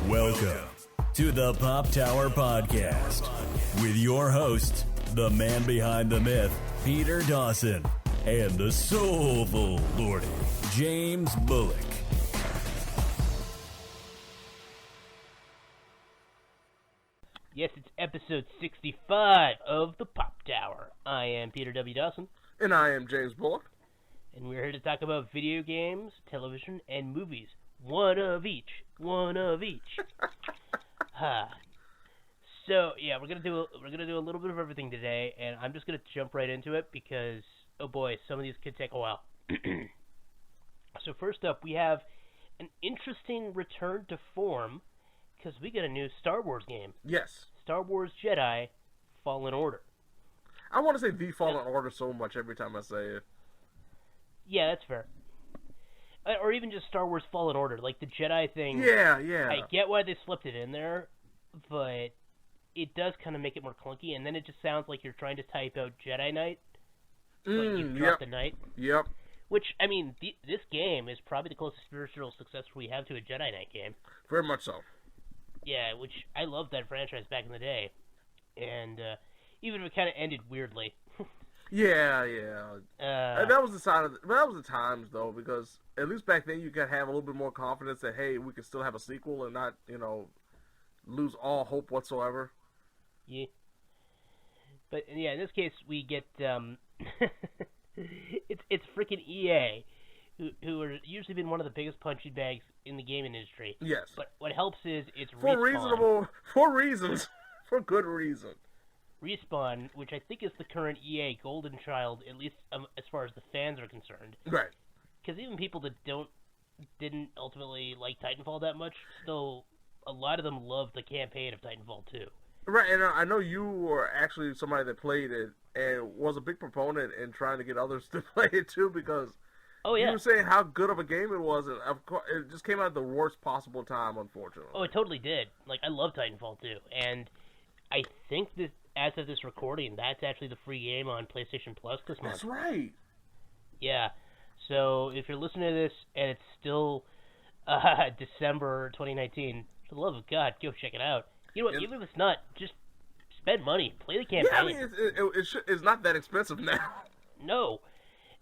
Welcome to the Pop Tower Podcast with your host, the man behind the myth, Peter Dawson, and the Soulful Lordy, James Bullock. Yes, it's episode 65 of the Pop Tower. I am Peter W. Dawson. And I am James Bullock. And we're here to talk about video games, television, and movies. One of each. So yeah, we're gonna do a little bit of everything today, and I'm just gonna jump right into it because oh boy, some of these could take a while. So first up, we have an interesting return to form because we got a new Star Wars game. Yes. Star Wars Jedi Fallen Order. I want to say the Fallen Order so much every time I say it. Yeah, that's fair. Or even just Star Wars Fallen Order, like the Jedi thing. Yeah. I get why they slipped it in there, but it does kind of make it more clunky, and then it just sounds like you're trying to type out Jedi Knight, but you drop the Knight. Yep. Which, I mean, this game is probably the closest spiritual success we have to a Jedi Knight game. Very much so. Yeah, which I loved that franchise back in the day, and even if it kind of ended weirdly. Yeah. And that was the sign of that was the times though, because at least back then you could have a little bit more confidence that hey, we could still have a sequel and not lose all hope whatsoever. Yeah. But yeah, in this case we get it's freaking EA, who are usually been one of the biggest punching bags in the game industry. Yes. But what helps is it's for good reason. Respawn, which I think is the current EA golden child, at least as far as the fans are concerned. Right. Because even people that didn't ultimately like Titanfall that much, still a lot of them love the campaign of Titanfall 2. Right, and I know you were actually somebody that played it and was a big proponent in trying to get others to play it too, because you were saying how good of a game it was, and of course it just came out at the worst possible time, unfortunately. Oh, it totally did. Like, I love Titanfall 2, and I think that as of this recording, that's actually the free game on PlayStation Plus this month. That's right. Yeah. So if you're listening to this and it's still December 2019, for the love of God, go check it out. You know what? Even if it's not, just spend money, play the campaign. Yeah, I mean, it's not that expensive now. No.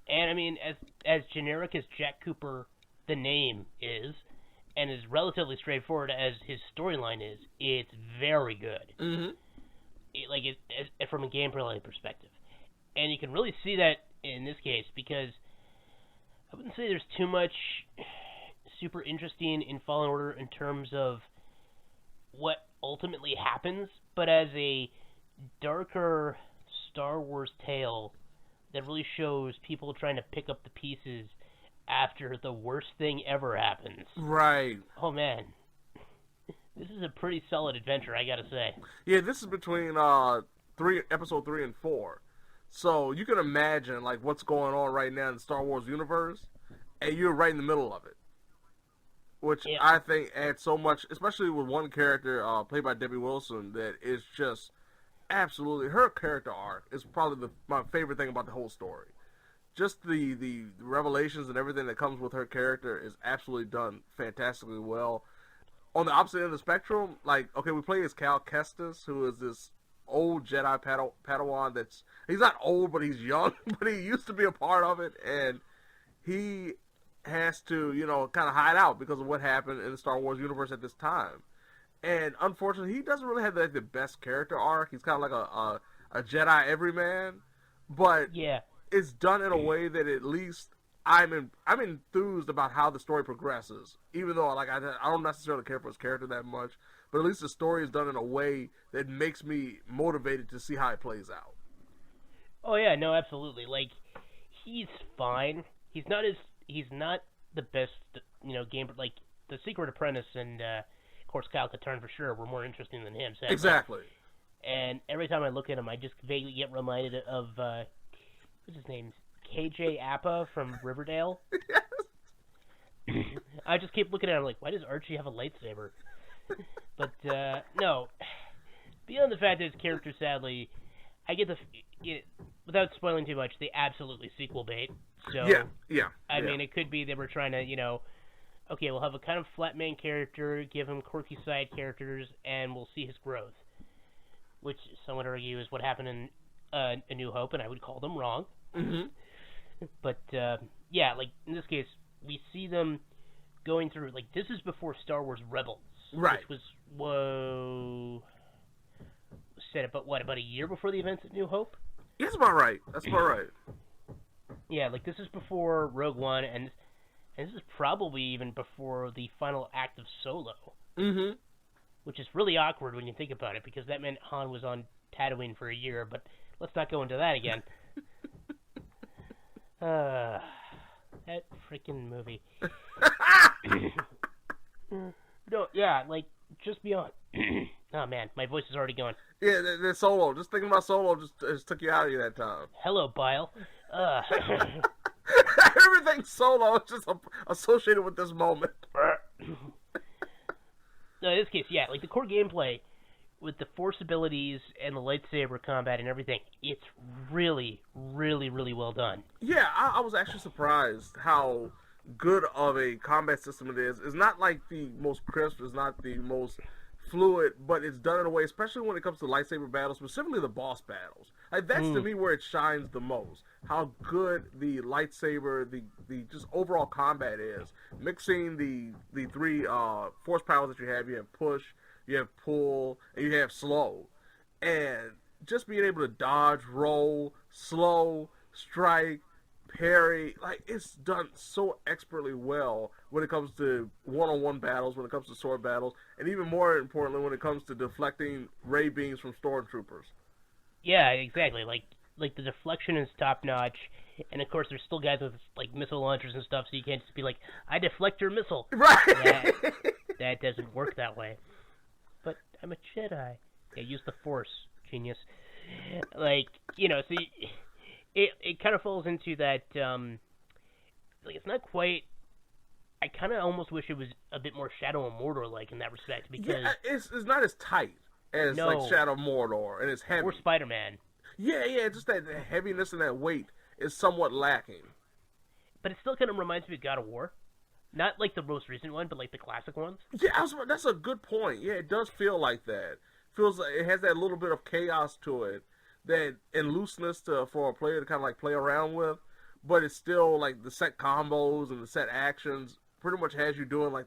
And I mean, as generic as Jack Cooper, the name is, and as relatively straightforward as his storyline is, it's very good. Mm-hmm. From a gameplay perspective. And you can really see that in this case, because I wouldn't say there's too much super interesting in Fallen Order in terms of what ultimately happens, but as a darker Star Wars tale that really shows people trying to pick up the pieces after the worst thing ever happens. Right. Oh, man. This is a pretty solid adventure, I gotta say. Yeah, this is between episode 3 and 4. So you can imagine like what's going on right now in the Star Wars universe, and you're right in the middle of it. Which I think adds so much, especially with one character played by Debbie Wilson, that is just absolutely, her character arc is probably my favorite thing about the whole story. Just the revelations and everything that comes with her character is absolutely done fantastically well. On the opposite end of the spectrum, like, okay, we play as Cal Kestis, who is this old Jedi Padawan he's not old, but he's young, but he used to be a part of it, and he has to, kind of hide out because of what happened in the Star Wars universe at this time. And unfortunately, he doesn't really have the best character arc. He's kind of like a Jedi everyman, but it's done in a way that at least I'm enthused about how the story progresses, even though I don't necessarily care for his character that much, but at least the story is done in a way that makes me motivated to see how it plays out. Oh yeah, no, absolutely. Like, he's fine. He's not the best, game, like the Secret Apprentice and of course Kyle Katarn for sure were more interesting than him. Sadly. Exactly. And every time I look at him, I just vaguely get reminded of what's his name? KJ Appa from Riverdale. Yes. I just keep looking at him like, why does Archie have a lightsaber? But no, beyond the fact that his character, sadly, I get without spoiling too much, they absolutely sequel bait. So yeah. I mean, it could be they were trying to, okay, we'll have a kind of flat main character, give him quirky side characters, and we'll see his growth. Which some would argue is what happened in A New Hope, and I would call them wrong. Mm-hmm. But, yeah, like, in this case, we see them going through, like, this is before Star Wars Rebels. Right. Which was, set about a year before the events of New Hope? Yeah, that's about right. That's about right. Yeah, like, this is before Rogue One, and this is probably even before the final act of Solo. Mm-hmm. Which is really awkward when you think about it, because that meant Han was on Tatooine for a year, but let's not go into that again. That freaking movie. No, yeah, like, just beyond. Oh, man, my voice is already going. Yeah, the Solo. Just thinking about Solo just took you out of you that time. Hello, Bile. Everything Solo is just associated with this moment. No, in this case, yeah, like the core gameplay with the Force abilities and the lightsaber combat and everything, it's really, really, really well done. Yeah, I was actually surprised how good of a combat system it is. It's not like the most crisp, it's not the most fluid, but it's done in a way, especially when it comes to lightsaber battles, specifically the boss battles. Like, that's to me where it shines the most. How good the lightsaber, the just overall combat is. Mixing the three force powers that you have push, you have pull, and you have slow. And just being able to dodge, roll, slow, strike, parry, like, it's done so expertly well when it comes to one-on-one battles, when it comes to sword battles, and even more importantly when it comes to deflecting ray beams from stormtroopers. Yeah, exactly. Like the deflection is top notch, and of course there's still guys with like missile launchers and stuff, so you can't just be like, I deflect your missile. Right. That doesn't work that way. But I'm a Jedi. Yeah, use the Force, genius. Like, you know, see. It kind of falls into that, like, it's not quite, I kind of almost wish it was a bit more Shadow of Mordor-like in that respect, because... Yeah, it's not as tight as, like, Shadow of Mordor, and it's heavy. Or Spider-Man. Yeah, just that heaviness and that weight is somewhat lacking. But it still kind of reminds me of God of War. Not, like, the most recent one, but, like, the classic ones. Yeah, that's a good point. Yeah, it does feel like that. Feels like it has that little bit of chaos to it. That and looseness for a player to kind of like play around with, but it's still like the set combos and the set actions pretty much has you doing like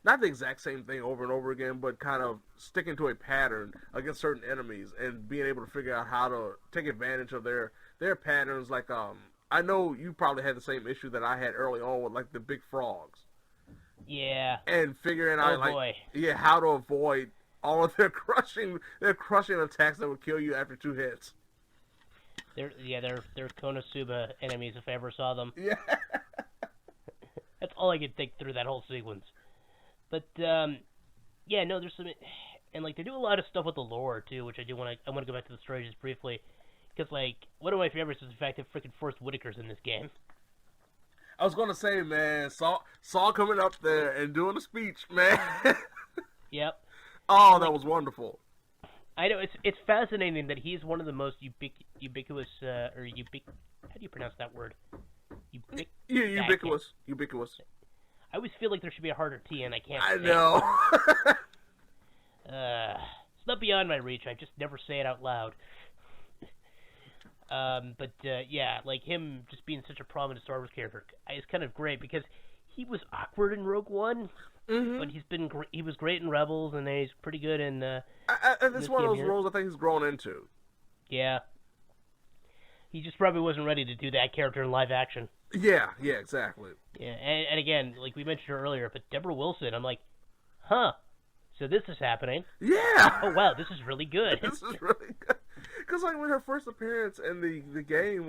not the exact same thing over and over again, but kind of sticking to a pattern against certain enemies and being able to figure out how to take advantage of their patterns. Like I know you probably had the same issue that I had early on with like the big frogs. Yeah. And figuring out how to avoid all of their crushing attacks that would kill you after 2 hits. They're Konosuba enemies if I ever saw them. Yeah. That's all I could think through that whole sequence. But yeah, no, there's some, and like they do a lot of stuff with the lore too, which I want to go back to the story just briefly, because like one of my favorites is the fact that freaking Forrest Whitaker's in this game. I was gonna say, man, Saw coming up there and doing a speech, man. Yep. Oh, that was wonderful. I know, it's fascinating that he's one of the most ubiquitous, how do you pronounce that word? Ubiquitous. I always feel like there should be a harder T, and I can't I know. It's not beyond my reach, I just never say it out loud. But yeah, like him just being such a prominent Star Wars character is kind of great, because he was awkward in Rogue One. Mm-hmm. But he was great in Rebels, and he's pretty good in. And this one of those roles I think he's grown into. Yeah. He just probably wasn't ready to do that character in live action. Yeah, exactly. Yeah, and again, like we mentioned her earlier, but Deborah Wilson, I'm like, huh? So this is happening. Yeah. Oh wow, this is really good. This is really good. Because like with her first appearance in the game,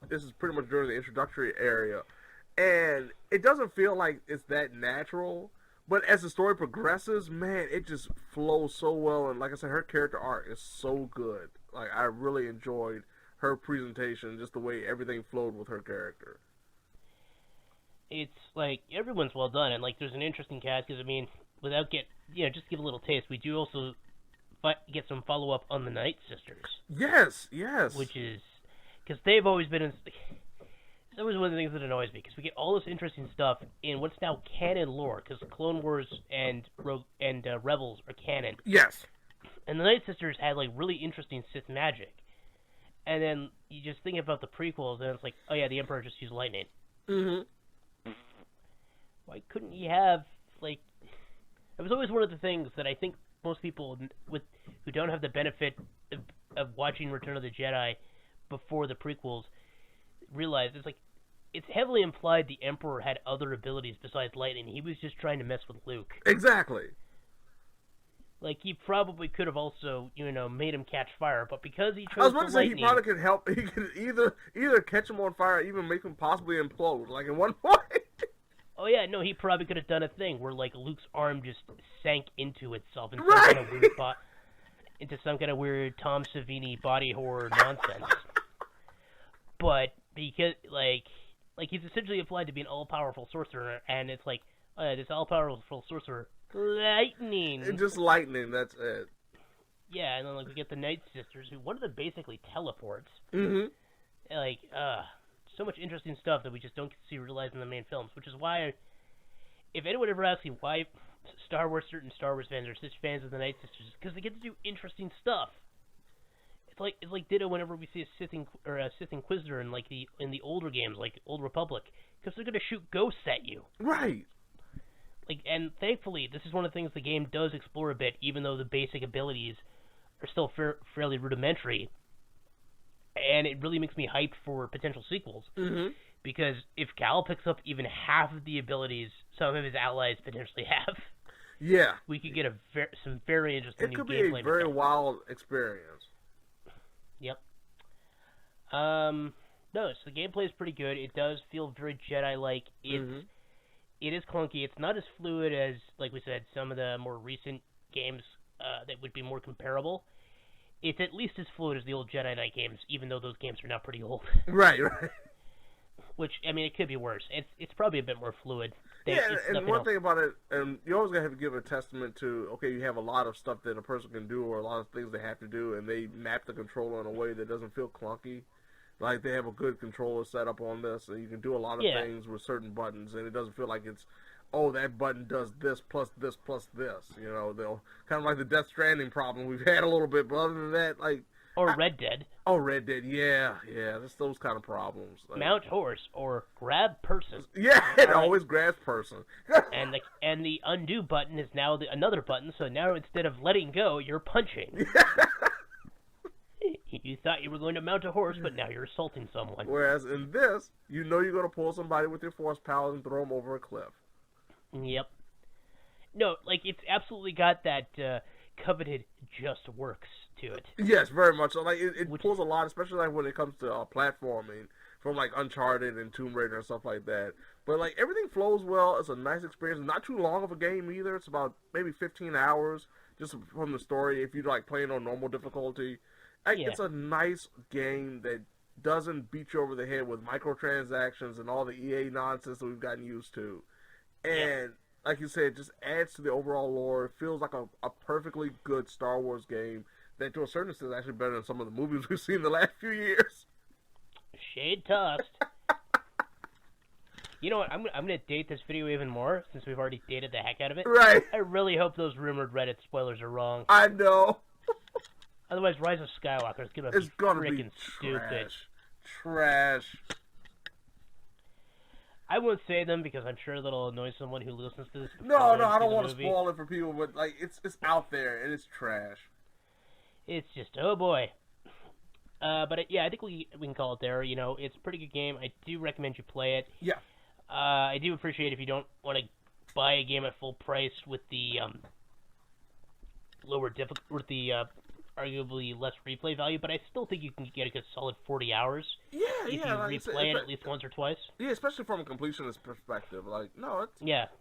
this is pretty much during the introductory area, and it doesn't feel like it's that natural. But as the story progresses, man, it just flows so well. And like I said, her character arc is so good. Like, I really enjoyed her presentation, just the way everything flowed with her character. It's like, everyone's well done. And like, there's an interesting cast, because I mean, just give a little taste, we do also get some follow-up on the Night Sisters. Yes. Which is, because they've always been that was one of the things that annoys me, because we get all this interesting stuff in what's now canon lore, because Clone Wars and Rebels are canon. Yes. And the Night Sisters had, like, really interesting Sith magic. And then you just think about the prequels, and it's like, oh yeah, the Emperor just used lightning. Mm-hmm. Why couldn't you have, like... It was always one of the things that I think most people who don't have the benefit of watching Return of the Jedi before the prequels realize it's like, it's heavily implied the Emperor had other abilities besides lightning. He was just trying to mess with Luke. Exactly. Like, he probably could have also, made him catch fire, but because he chose I was about to say, lightning, he probably could help. He could either catch him on fire or even make him possibly implode, like in one point. Oh yeah, no, he probably could have done a thing where, like, Luke's arm just sank into itself in some Right. kind of weird into some kind of weird Tom Savini body horror nonsense. But because, like he's essentially applied to be an all-powerful sorcerer, and it's like, oh yeah, this all-powerful sorcerer, lightning. And just lightning, that's it. Yeah, and then, like, we get the Night Sisters, who one of them basically teleports. Mm-hmm. Like, so much interesting stuff that we just don't see realized in the main films, which is why, if anyone ever asks me why certain Star Wars fans are such fans of the Night Sisters, because they get to do interesting stuff. It's like ditto whenever we see a Sith Inquisitor in the older games, like Old Republic, because they're gonna shoot ghosts at you. Right. Like, and thankfully, this is one of the things the game does explore a bit, even though the basic abilities are still fairly rudimentary. And it really makes me hyped for potential sequels. Mm-hmm. Because if Cal picks up even half of the abilities some of his allies potentially have, yeah, we could get some very interesting new gameplay. It could be a very wild experience. Yep. No, so the gameplay is pretty good. It does feel very Jedi-like. It is clunky. It's not as fluid as, like we said, some of the more recent games that would be more comparable. It's at least as fluid as the old Jedi Knight games, even though those games are now pretty old. Right. Which, I mean, it could be worse. It's probably a bit more fluid. And one thing about it, and you always gotta have to give a testament to, okay, you have a lot of stuff that a person can do, or a lot of things they have to do, and they map the controller in a way that doesn't feel clunky. Like, they have a good controller set up on this, and you can do a lot of things with certain buttons, and it doesn't feel like it's, oh, that button does this plus this plus this. They'll kind of like the Death Stranding problem we've had a little bit, but other than that, like... Or Red Dead. Oh, Red Dead, yeah, that's those kind of problems. Like, Mount horse or grab person. Yeah, it always grabs person. and the undo button is now another button, so now instead of letting go, you're punching. You thought you were going to mount a horse, but now you're assaulting someone. Whereas in this, you're going to pull somebody with your force powers and throw them over a cliff. Yep. No, like, it's absolutely got that coveted just works to it. Yes, very much so. Like, it pulls a lot, especially like when it comes to platforming, from like Uncharted and Tomb Raider and stuff like that. But like, everything flows well. It's a nice experience. Not too long of a game either. It's about maybe 15 hours just from the story if you like playing on normal difficulty. It's a nice game that doesn't beat you over the head with microtransactions and all the EA nonsense that we've gotten used to. And like you said, it just adds to the overall lore. It feels like a perfectly good Star Wars game that, to a certain extent, is actually better than some of the movies we've seen in the last few years. Shade tossed. You know what? I'm gonna date this video even more since we've already dated the heck out of it. Right. I really hope those rumored Reddit spoilers are wrong. I know. Otherwise, Rise of Skywalker is gonna be freaking stupid. Trash. I won't say them because I'm sure that'll annoy someone who listens to this. No, I don't want to spoil it for people, but like it's out there and it's trash. It's just, oh boy. But I think we can call it there. It's a pretty good game. I do recommend you play it. Yeah. I do appreciate if you don't want to buy a game at full price with the arguably less replay value, but I still think you can get a good solid 40 hours if you replay it at least once or twice. Yeah, especially from a completionist perspective. Like, no,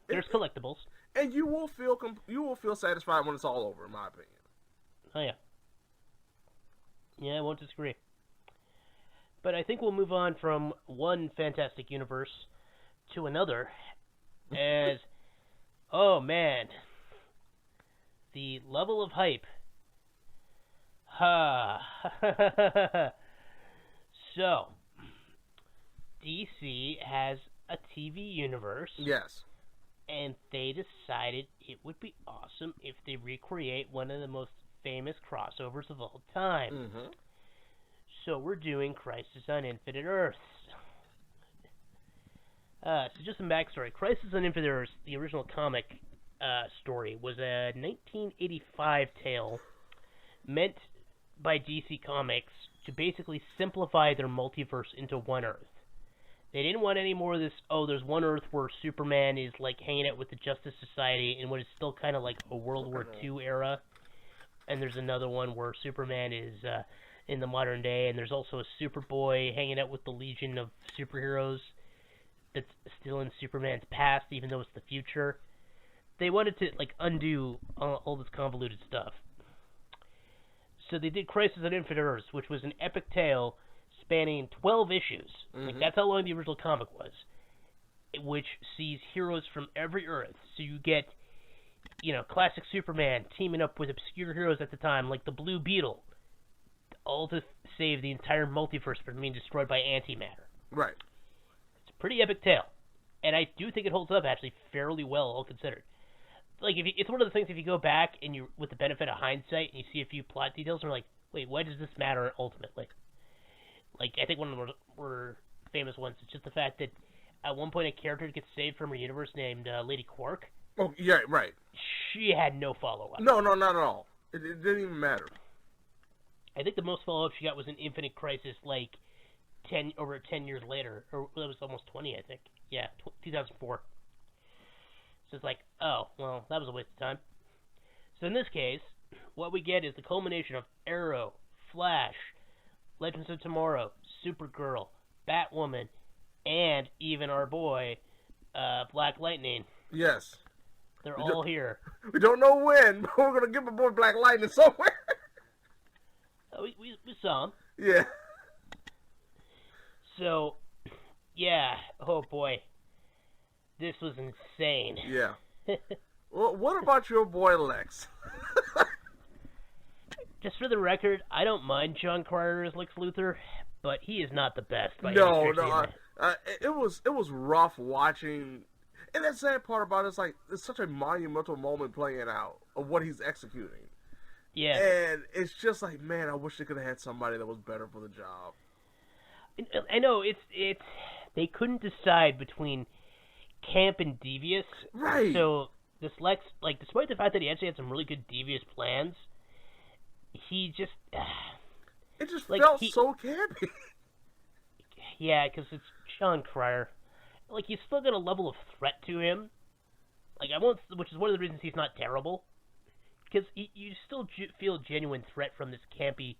there's collectibles, and you will feel satisfied when it's all over, in my opinion. Oh yeah, I won't disagree. But I think we'll move on from one fantastic universe to another, as oh man, the level of hype. So, DC has a TV universe. Yes. And they decided it would be awesome if they recreate one of the most famous crossovers of all time. Mm-hmm. So we're doing Crisis on Infinite Earths. So just some backstory. Crisis on Infinite Earths, the original comic story, was a 1985 tale meant by DC Comics to basically simplify their multiverse into one Earth. They didn't want any more of this, there's one Earth where Superman is like hanging out with the Justice Society in what is still kind of like a World War II era. And there's another one where Superman is in the modern day, and there's also a Superboy hanging out with the Legion of Superheroes that's still in Superman's past, even though it's the future. They wanted to like undo all this convoluted stuff. So they did Crisis on Infinite Earths, which was an epic tale spanning 12 issues. Mm-hmm. Like, that's how long the original comic was. Which sees heroes from every Earth. So you get, classic Superman teaming up with obscure heroes at the time, like the Blue Beetle, all to save the entire multiverse from being destroyed by antimatter. Right. It's a pretty epic tale. And I do think it holds up, actually, fairly well, all considered. Like, it's one of the things, if you go back and you, with the benefit of hindsight, and you see a few plot details, and you're like, wait, why does this matter ultimately? Like, I think one of the more famous ones is just the fact that at one point a character gets saved from her universe named Lady Quark. Oh, yeah, right. She had no follow-up. No, not at all. It didn't even matter. I think the most follow-up she got was in Infinite Crisis, like, 10 years later. Or it was almost 20, I think. Yeah, 2004. So it's like, oh, well, that was a waste of time. So in this case, what we get is the culmination of Arrow, Flash, Legends of Tomorrow, Supergirl, Batwoman, and even our boy, Black Lightning. Yes. They're all here. We don't know when, but we're going to give a boy Black Lightning somewhere. We saw him. Yeah. So, yeah, oh boy. This was insane. Yeah. Well, what about your boy Lex? Just for the record, I don't mind John Cryer as Lex Luthor, but he is not the best. By No. It was rough watching, and that sad part about it's like it's such a monumental moment playing out of what he's executing. Yeah. And it's just like, man, I wish they could have had somebody that was better for the job. I know it's they couldn't decide between camp and devious. Right. So this Lex, like, despite the fact that he actually had some really good devious plans, he just it just like, felt so campy. Yeah, because it's John Cryer. Like, he's still got a level of threat to him. Like, which is one of the reasons he's not terrible. Because you still feel genuine threat from this campy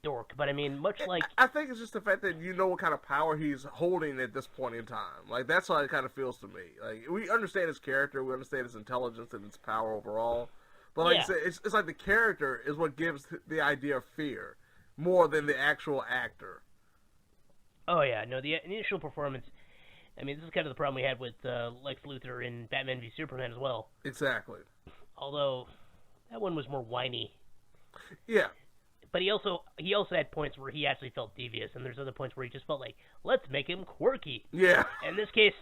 dork. But I mean, much like I think it's just the fact that you know what kind of power he's holding at this point in time. Like, that's how it kind of feels to me. Like, we understand his character, we understand his intelligence and his power overall. But like I said, it's like the character is what gives the idea of fear more than the actual actor. Oh yeah, no, the initial performance. I mean, this is kind of the problem we had with Lex Luthor in Batman v Superman as well. Exactly. Although that one was more whiny. Yeah. But he also had points where he actually felt devious, and there's other points where he just felt like, let's make him quirky. Yeah. In this case,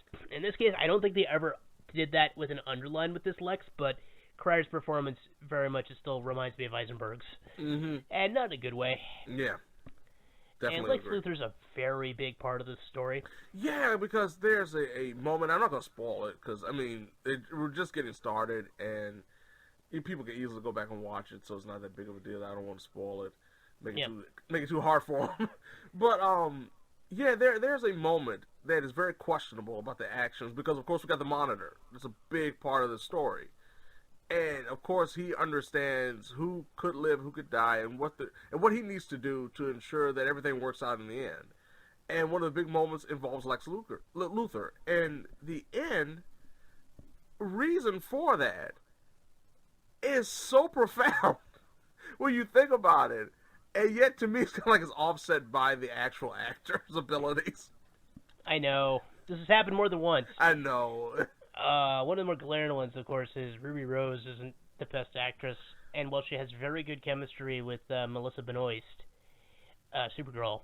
I don't think they ever did that with an underline with this Lex, but Cryer's performance very much still reminds me of Eisenberg's. Mm-hmm. And not in a good way. Yeah. Definitely and Lex agree. Luthor's a very big part of this story. Yeah, because there's a moment, I'm not going to spoil it, because, I mean, we're just getting started, and people can easily go back and watch it, so it's not that big of a deal. I don't want to spoil it, make it too hard for them. But, yeah, there's a moment that is very questionable about the actions, because, of course, we got the Monitor. It's a big part of the story. And of course, he understands who could live, who could die, and what he needs to do to ensure that everything works out in the end. And one of the big moments involves Lex Luthor. And the end reason for that is so profound when you think about it. And yet, to me, it's kind of like it's offset by the actual actor's abilities. I know. This has happened more than once. I know. One of the more glaring ones, of course, is Ruby Rose isn't the best actress, and while she has very good chemistry with Melissa Benoist, Supergirl,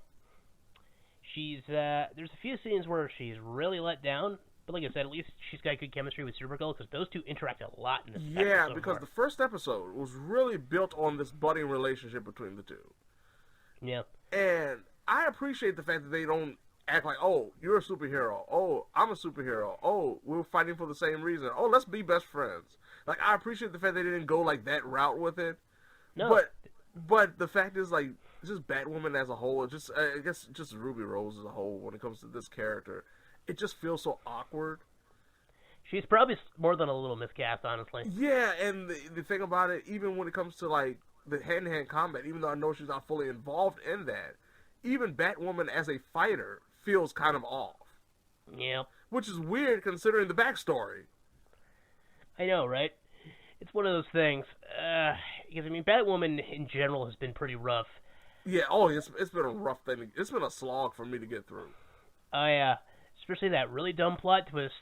there's a few scenes where she's really let down, but like I said, at least she's got good chemistry with Supergirl because those two interact a lot in this episode. Yeah, because the first episode was really built on this budding relationship between the two. Yeah. And I appreciate the fact that they don't act like, oh, you're a superhero. Oh, I'm a superhero. Oh, we're fighting for the same reason. Oh, let's be best friends. Like, I appreciate the fact they didn't go like that route with it. No. But the fact is, like, just Batwoman as a whole, just I guess just Ruby Rose as a whole, when it comes to this character, it just feels so awkward. She's probably more than a little miscast, honestly. Yeah, and the thing about it, even when it comes to, like, the hand-to-hand combat, even though I know she's not fully involved in that, even Batwoman as a fighter feels kind of off. Yeah. Which is weird considering the backstory. I know, right? It's one of those things. Because, I mean, Batwoman in general has been pretty rough. Yeah, it's been a rough thing. It's been a slog for me to get through. Oh, yeah. Especially that really dumb plot twist,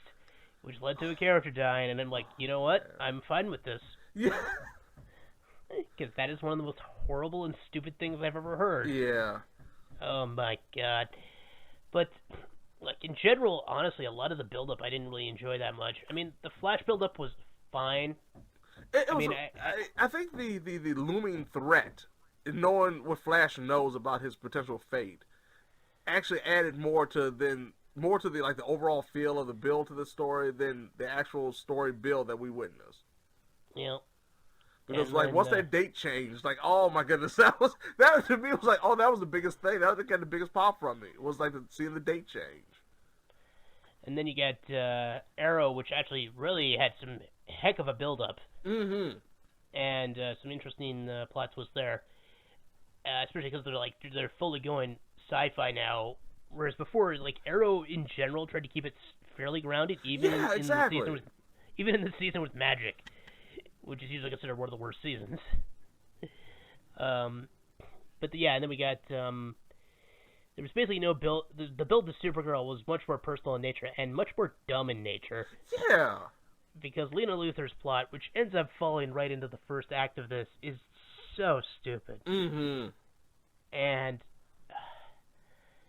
which led to a character dying, and I'm like, you know what? I'm fine with this. Yeah. Because that is one of the most horrible and stupid things I've ever heard. Yeah. Oh, my God. But, like, in general, honestly, a lot of the build-up I didn't really enjoy that much. I mean, the Flash build-up was fine. I think the looming threat, knowing what Flash knows about his potential fate, actually added more to the like the overall feel of the build to the story than the actual story build that we witnessed. Yeah. Because once that date changed, like, oh my goodness, that to me was like, oh, that was the biggest thing. That got the biggest pop from me. It was like seeing the date change. And then you got Arrow, which actually really had some heck of a build-up. Mm-hmm. And some interesting plot twists there. Especially because they're fully going sci-fi now, whereas before, like, Arrow in general tried to keep it fairly grounded, even in the season with Magic, which is usually considered one of the worst seasons. But yeah, and then we got there was basically no build. The build to Supergirl was much more personal in nature and much more dumb in nature. Yeah. Because Lena Luthor's plot, which ends up falling right into the first act of this, is so stupid. Mm-hmm. And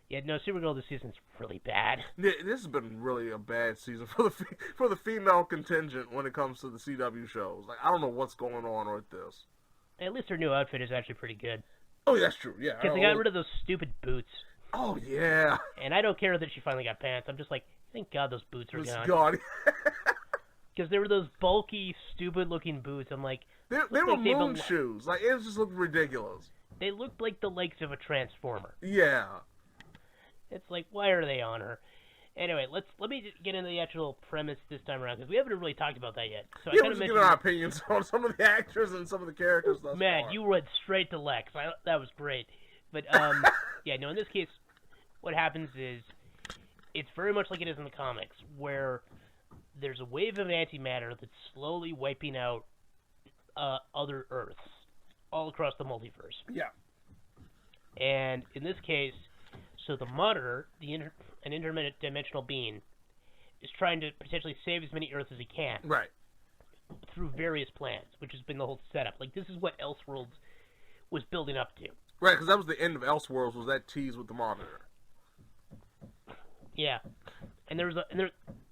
yeah, no, Supergirl this season's really bad. Yeah, this has been really a bad season for the female contingent when it comes to the CW shows. Like, I don't know what's going on with this. At least her new outfit is actually pretty good. Oh, that's true. Yeah. Because they got rid of those stupid boots. Oh yeah. And I don't care that she finally got pants. I'm just like, thank God those boots are gone. Because there were those bulky, stupid-looking boots. I'm like, they were moon shoes. Like, it just looked ridiculous. They looked like the legs of a transformer. Yeah. It's like, why are they on her? Anyway, let me get into the actual premise this time around, because we haven't really talked about that yet. So yeah, we're just giving our opinions on some of the actors and some of the characters. Man, you went straight to Lex. That was great. But, yeah, no, in this case, what happens is, it's very much like it is in the comics, where there's a wave of antimatter that's slowly wiping out other Earths all across the multiverse. Yeah. And in this case, so the Monitor, an interdimensional being, is trying to potentially save as many Earths as he can. Right. Through various plans, which has been the whole setup. Like, this is what Elseworlds was building up to. Right, because that was the end of Elseworlds, was that tease with the Monitor. Yeah. And there's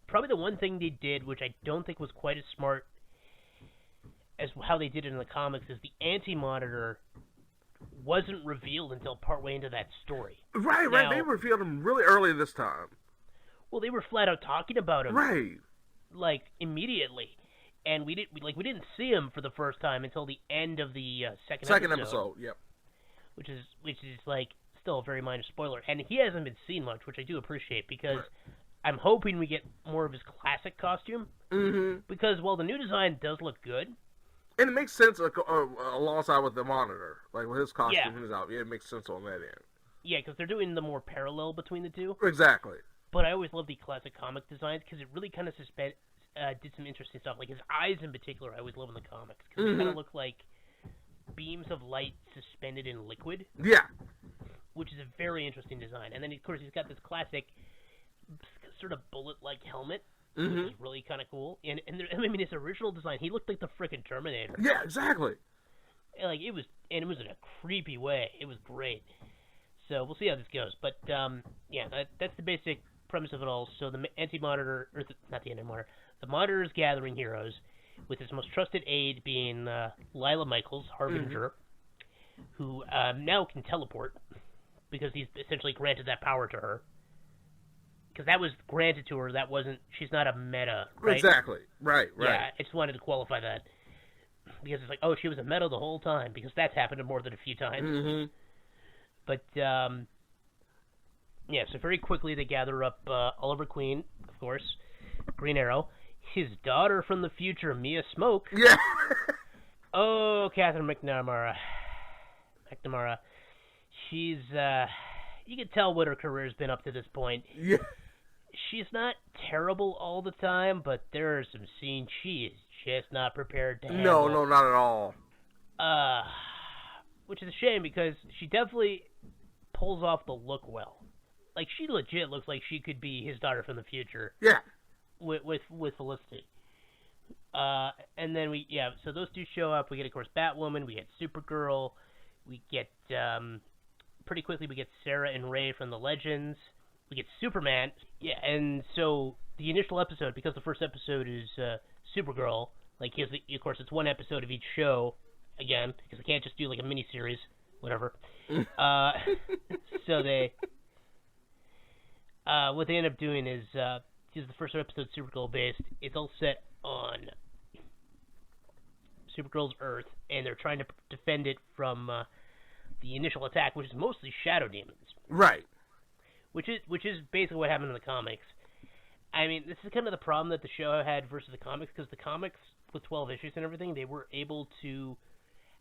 probably the one thing they did, which I don't think was quite as smart as how they did it in the comics, is the Anti-Monitor wasn't revealed until partway into that story. Right. They revealed him really early this time. Well, they were flat out talking about him. Right. Like, immediately. And we didn't see him for the first time until the end of the second episode. Yep. Which is like still a very minor spoiler, and he hasn't been seen much, which I do appreciate, because I'm hoping we get more of his classic costume. Mm-hmm. Because while the new design does look good, and it makes sense alongside with the Monitor, like with his costume and his outfit, it makes sense on that end. Yeah, because they're doing the more parallel between the two. Exactly. But I always love the classic comic designs because it really kind of did some interesting stuff. Like his eyes in particular, I always love in the comics because they kind of look like beams of light suspended in liquid. Yeah. Which is a very interesting design. And then, of course, he's got this classic sort of bullet-like helmet, which is really kind of cool. And I mean, his original design, he looked like the frickin' Terminator. Yeah, exactly. Like, it was in a creepy way. It was great. So we'll see how this goes. But that's the basic premise of it all. So the Anti-Monitor, or not the Anti-Monitor, the Monitor is gathering heroes, with his most trusted aide being Lila Michaels, Harbinger, who now can teleport because he's essentially granted that power to her. Because that was granted to her. That wasn't. She's not a meta, right? Exactly. Right. Yeah, I just wanted to qualify that. Because it's like, oh, she was a meta the whole time. Because that's happened more than a few times. Mm-hmm. But, so very quickly they gather up Oliver Queen, of course, Green Arrow, his daughter from the future, Mia Smoke. Yeah. Oh, Catherine McNamara. She's, you can tell what her career's been up to this point. Yeah. She's not terrible all the time, but there are some scenes she is just not prepared to handle. No, not at all. Which is a shame because she definitely pulls off the look well. Like, she legit looks like she could be his daughter from the future. Yeah. With Felicity. And then so those two show up. We get, of course, Batwoman. We get Supergirl. We get, pretty quickly, we get Sarah and Ray from the Legends. We get Superman. Yeah, and so the initial episode, because the first episode is Supergirl, like, of course, it's one episode of each show, again, because they can't just do, like, a mini-series, whatever. So they, what they end up doing is, the first episode Supergirl-based. It's all set on Supergirl's Earth, and they're trying to defend it from the initial attack, which is mostly shadow demons. Right. Which is basically what happened in the comics. I mean, this is kind of the problem that the show had versus the comics, because the comics, with 12 issues and everything, they were able to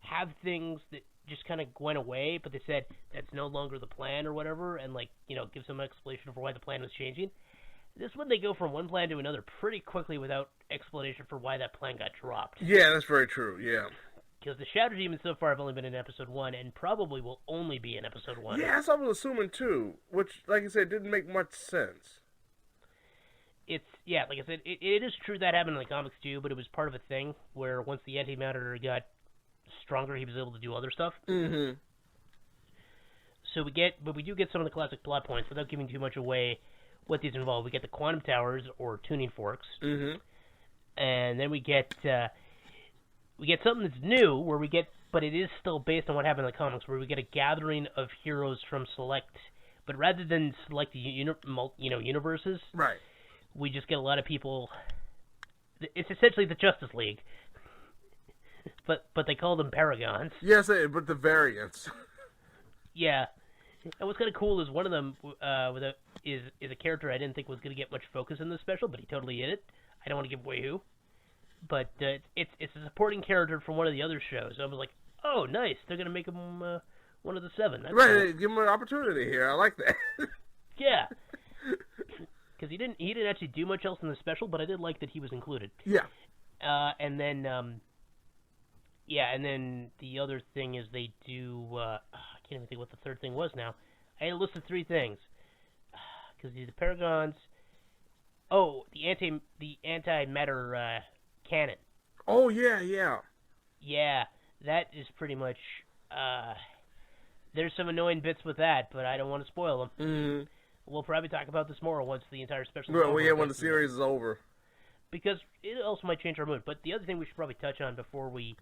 have things that just kind of went away, but they said that's no longer the plan or whatever, and, like, give some explanation for why the plan was changing. This one, they go from one plan to another pretty quickly without explanation for why that plan got dropped. Yeah, that's very true, yeah. Because the Shadow Demons so far have only been in episode 1, and probably will only be in episode 1. Yeah, that's what I was assuming too, which, like I said, didn't make much sense. Like I said, it is true that happened in the comics too, but it was part of a thing where once the Anti-Monitor got stronger, he was able to do other stuff. Mm-hmm. So we do get some of the classic plot points without giving too much away what these involve. We get the quantum towers, or tuning forks. Mm-hmm. And then we get something that's new, but it is still based on what happened in the comics, where we get a gathering of heroes from select, but rather than select universes, right? We just get a lot of people. It's essentially the Justice League, but they call them Paragons. Yes, but the variants. Yeah, and what's kind of cool is one of them is a character I didn't think was going to get much focus in this special, but he totally did it. I don't want to give away who. But it's a supporting character from one of the other shows. I was like, oh, nice. They're going to make him one of the 7. That's right, cool. Give him an opportunity here. I like that. Yeah. Because he didn't actually do much else in the special, but I did like that he was included. Yeah. And then the other thing is they do, I can't even think what the third thing was now. I had a list of 3 things. Because the Paragons, the anti-matter cannon. Oh, yeah. Yeah, that is pretty much, there's some annoying bits with that, but I don't want to spoil them. Mm-hmm. We'll probably talk about this more once the entire special is over. Well, yeah, when the series is over. Because it also might change our mood. But the other thing we should probably touch on before we...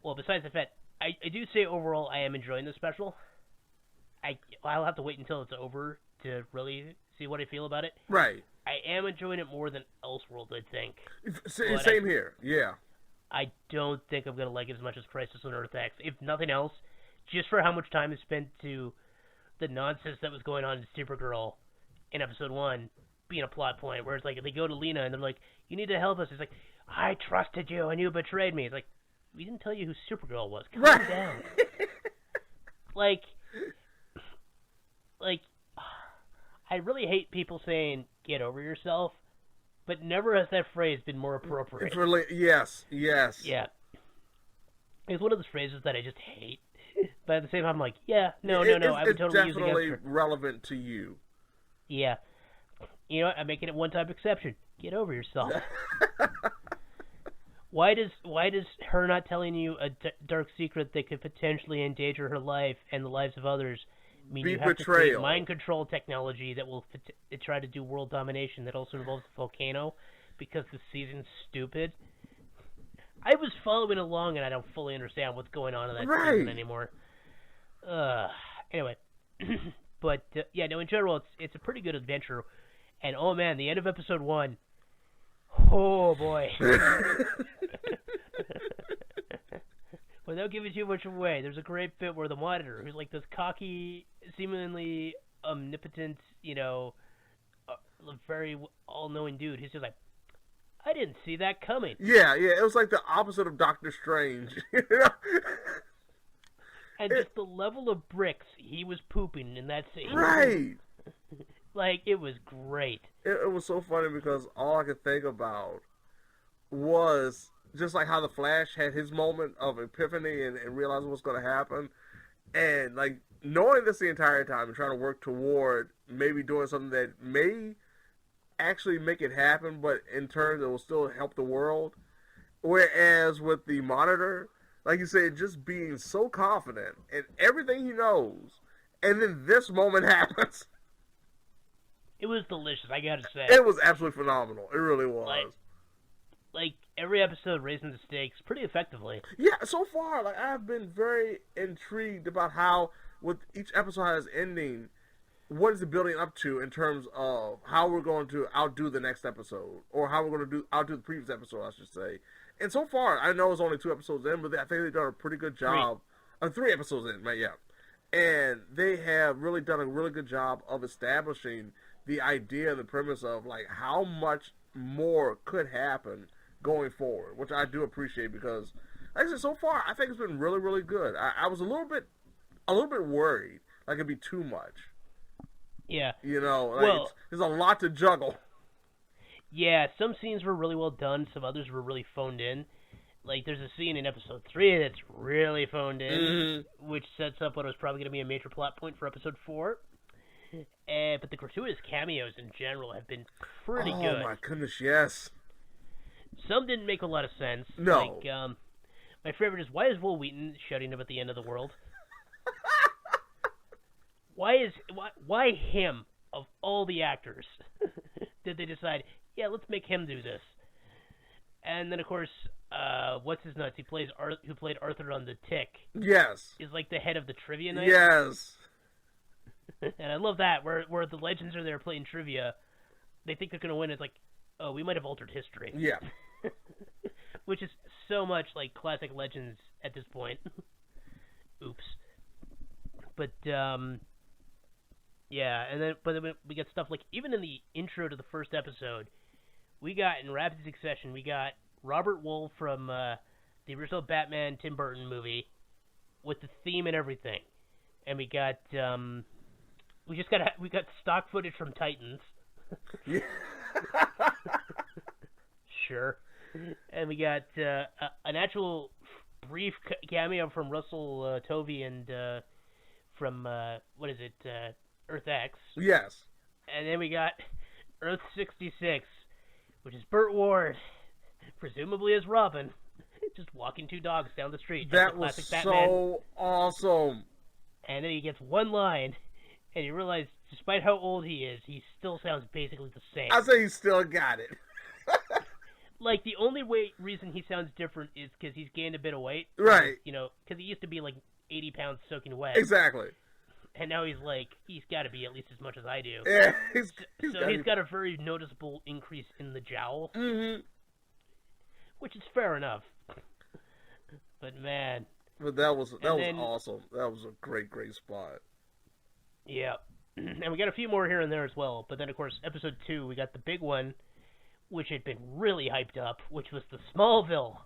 Well, besides the fact, I do say overall I am enjoying this special. I'll have to wait until it's over to really see what I feel about it. Right. I am enjoying it more than Elseworld, I think. Same here, yeah. I don't think I'm going to like it as much as Crisis on Earth X. If nothing else, just for how much time is spent to the nonsense that was going on in Supergirl in episode 1 being a plot point, where it's like, they go to Lena and they're like, you need to help us. It's like, I trusted you and you betrayed me. It's like, we didn't tell you who Supergirl was. Calm down. Like, I really hate people saying, get over yourself, but never has that phrase been more appropriate. Yes. Yeah. It's one of those phrases that I just hate. But at the same time, I'm like, yeah, no, I would totally use it against her. It's definitely relevant to you. Yeah. You know what? I'm making it one-time exception. Get over yourself. Why does her not telling you a dark secret that could potentially endanger her life and the lives of others I mean, Be you have to betrayal. create mind control technology that will try to do world domination that also involves a volcano because the season's stupid. I was following along, and I don't fully understand what's going on in that season anymore. Anyway, but yeah, no. In general, it's a pretty good adventure, and oh man, the end of episode 1. Oh boy. Without giving too much away, there's a great bit where the Monitor, who's like this cocky, seemingly omnipotent, very all-knowing dude, he's just like, I didn't see that coming. Yeah, it was like the opposite of Doctor Strange. And just the level of bricks he was pooping in that scene. Right. Like, it was great. It was so funny because all I could think about was just like how the Flash had his moment of epiphany and realizing what's going to happen. And, like, knowing this the entire time and trying to work toward maybe doing something that may actually make it happen, but in terms that will still help the world. Whereas with the Monitor, like you said, just being so confident in everything he knows, and then this moment happens. It was delicious, I gotta say. It was absolutely phenomenal. It really was. Like every episode raising the stakes pretty effectively. Yeah, so far, like, I've been very intrigued about how, with each episode has ending, what is it building up to in terms of how we're going to outdo the next episode, or how we're going to outdo the previous episode, I should say. And so far, I know it's only 2 episodes in, but I think they've done a pretty good job. 3 episodes in, right? Yeah. And they have really done a really good job of establishing the idea and the premise of, like, how much more could happen going forward, which I do appreciate because, like I said, so far, I think it's been really, really good. I was a little bit worried, like it'd be too much. Yeah. Like there's a lot to juggle. Yeah, some scenes were really well done, some others were really phoned in. Like, there's a scene in episode 3 that's really phoned in, which sets up what was probably going to be a major plot point for episode 4. But the gratuitous cameos in general have been pretty good. Oh my goodness, yes. Some didn't make a lot of sense. No. Like, my favorite is, why is Will Wheaton shouting about the end of the world? Why him, of all the actors, did they decide, yeah, let's make him do this? And then, of course, what's his nuts? Who played Arthur on The Tick. Yes. Is like the head of the trivia night. Yes. And I love that, where the legends are there playing trivia. They think they're going to win. It's like, oh, we might have altered history. Yeah. Which is so much like classic Legends at this point. Oops. But, yeah, but then we got stuff like, even in the intro to the first episode, we got, in rapid succession, we got Robert Wool from the original Batman Tim Burton movie with the theme and everything. And we got, we got stock footage from Titans. Yeah. Sure. And we got an actual brief cameo from Russell Tovey and from, what is it, Earth X. Yes. And then we got Earth 66, which is Burt Ward, presumably as Robin, just walking 2 dogs down the street. That was so awesome. And then he gets one line, and you realize, despite how old he is, he still sounds basically the same. I say he still got it. Like, the only reason he sounds different is because he's gained a bit of weight. Right. Because he used to be like 80 pounds soaking wet. Exactly. And now he's got to be at least as much as I do. Yeah. He's got a very noticeable increase in the jowl. Mm-hmm. Which is fair enough. But man. But that was awesome. That was a great spot. Yeah. And we got a few more here and there as well. But then, of course, episode 2, we got the big one, which had been really hyped up, which was the Smallville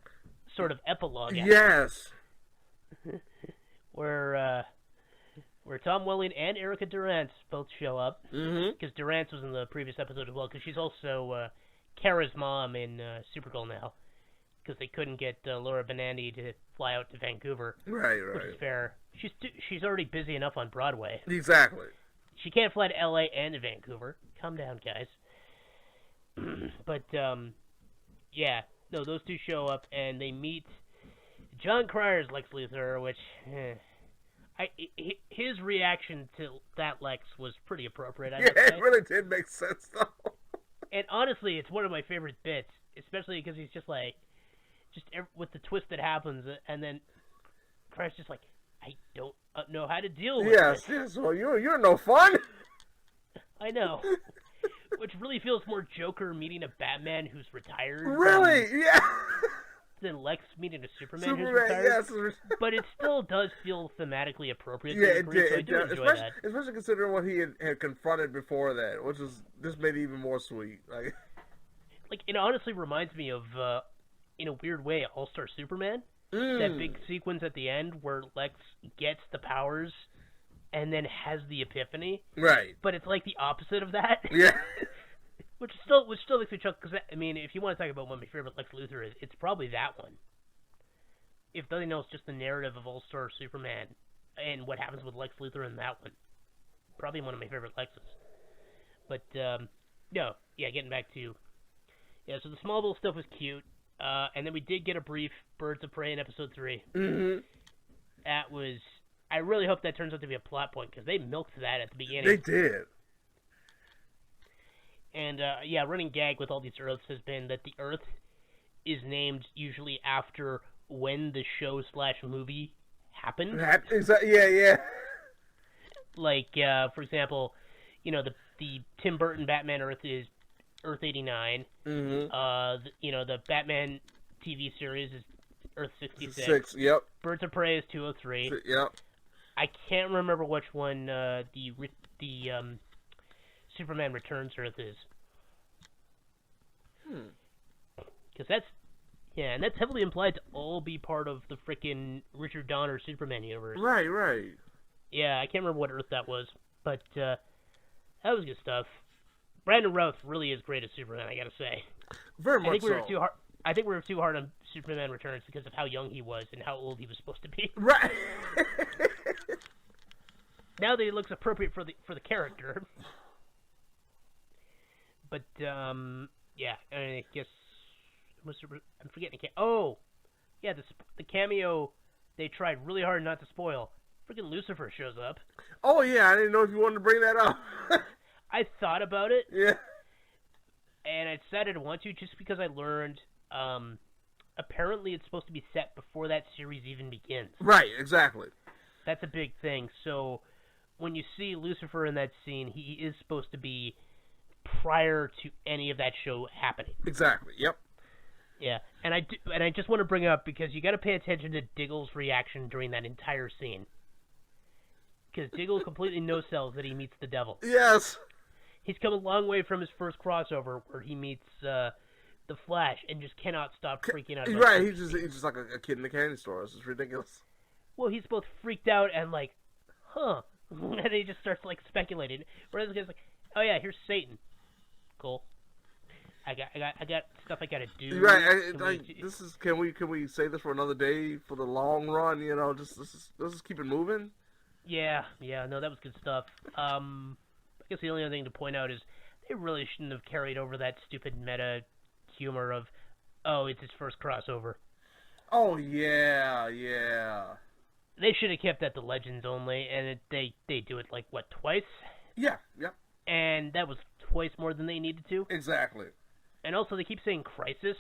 sort of epilogue. Yes. Where Tom Welling and Erica Durant both show up. Because Durant was in the previous episode as well, because she's also Kara's mom in Supergirl now. Because they couldn't get Laura Benanti to fly out to Vancouver. Right. Which is fair. She's already busy enough on Broadway. Exactly. She can't fly to L.A. and to Vancouver. Calm down, guys. But, yeah. No, those two show up, and they meet John Cryer's Lex Luthor, which... his reaction to that Lex was pretty appropriate. Yeah, it really did make sense though. And honestly, it's one of my favorite bits, especially because he's just like, with the twist that happens, and then Christ's just like, I don't know how to deal with it. Yes. Well, you're no fun. I know. Which really feels more Joker meeting a Batman who's retired. Really? Yeah. Than Lex meeting a Superman who's retired. Yes. But it still does feel thematically appropriate. Yeah, it did. So I do enjoy that. Especially considering what he had confronted before that, which is this made it even more sweet. Like it honestly reminds me of, in a weird way, All-Star Superman. That big sequence at the end where Lex gets the powers and then has the epiphany. Right. But it's like the opposite of that. Yeah. which still makes me chuckle, because, I mean, if you want to talk about what my favorite Lex Luthor is, it's probably that one. If nothing else, just the narrative of All-Star Superman and what happens with Lex Luthor in that one. Probably one of my favorite Lexes. But, getting back to... Yeah, so the Smallville stuff was cute. And then we did get a brief Birds of Prey in episode 3. Mm-hmm. That was... I really hope that turns out to be a plot point, because they milked that at the beginning. They did. And, running gag with all these Earths has been that the Earth is named usually after when the show/movie happened. Yeah. Like, for example, the Tim Burton Batman Earth is Earth 89. Mm-hmm. The Batman TV series is Earth 66. Yep. Birds of Prey is 203. Yep. I can't remember which one the Superman Returns Earth is. Because and that's heavily implied to all be part of the frickin' Richard Donner Superman universe. Right. Yeah, I can't remember what Earth that was, but that was good stuff. Brandon Routh really is great as Superman, I gotta say. Very much so. I think we were too hard on Superman Returns because of how young he was and how old he was supposed to be. Right. Now that he looks appropriate for the character. But I guess I'm forgetting. The cameo they tried really hard not to spoil. Freaking Lucifer shows up. Oh yeah, I didn't know if you wanted to bring that up. I thought about it. Yeah. And I decided I want to just because I learned apparently it's supposed to be set before that series even begins. Right, exactly. That's a big thing. So when you see Lucifer in that scene, he is supposed to be prior to any of that show happening. Exactly. Yep. Yeah, and I just want to bring up, because you got to pay attention to Diggle's reaction during that entire scene. Because Diggle completely no-sells that he meets the devil. Yes. He's come a long way from his first crossover where he meets the Flash and just cannot stop freaking out. Right, he's just like a kid in a candy store. It's just ridiculous. Well, he's both freaked out and like, huh, and he just starts like speculating. Whereas this guy's like, oh yeah, here's Satan. Cool. I got stuff I gotta do. Right. Can we say this for another day for the long run? Let's just keep it moving. Yeah. No, that was good stuff. I guess the only other thing to point out is they really shouldn't have carried over that stupid meta humor of, oh, it's his first crossover. Oh yeah. They should have kept that to Legends only, and they do it like what, twice? Yeah. And that was twice more than they needed to. Exactly. And also, they keep saying crisis,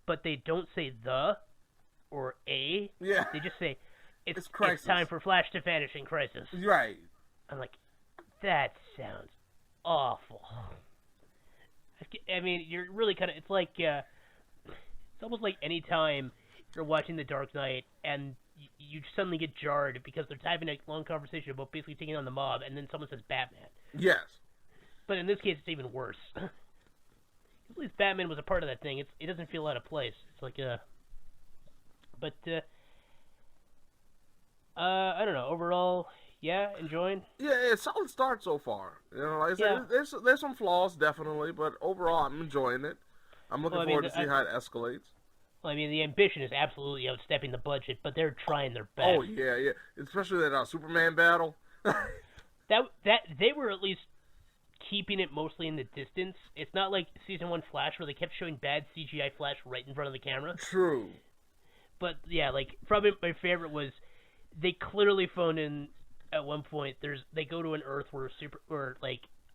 but they don't say the or a. Yeah. They just say, it's crisis. Time for Flash to vanish in crisis. Right. I'm like, that sounds awful. I mean, you're really kind of, it's like, it's almost like any time you're watching The Dark Knight and you suddenly get jarred because they're having a long conversation about basically taking on the mob, and then someone says Batman. Yes. But in this case, it's even worse. At least Batman was a part of that thing. It doesn't feel out of place. It's like but I don't know. Overall, yeah, enjoying. Yeah, it's a solid start so far. Like I said, there's some flaws definitely, but overall, I'm enjoying it. I'm looking forward to see how it escalates. Well, I mean, the ambition is absolutely outstepping the budget, but they're trying their best. Oh yeah, especially that Superman battle. that they were at least keeping it mostly in the distance. It's not like Season 1 Flash where they kept showing bad CGI Flash right in front of the camera. True. But yeah, like probably my favorite was they clearly phoned in at one point. They go to an Earth where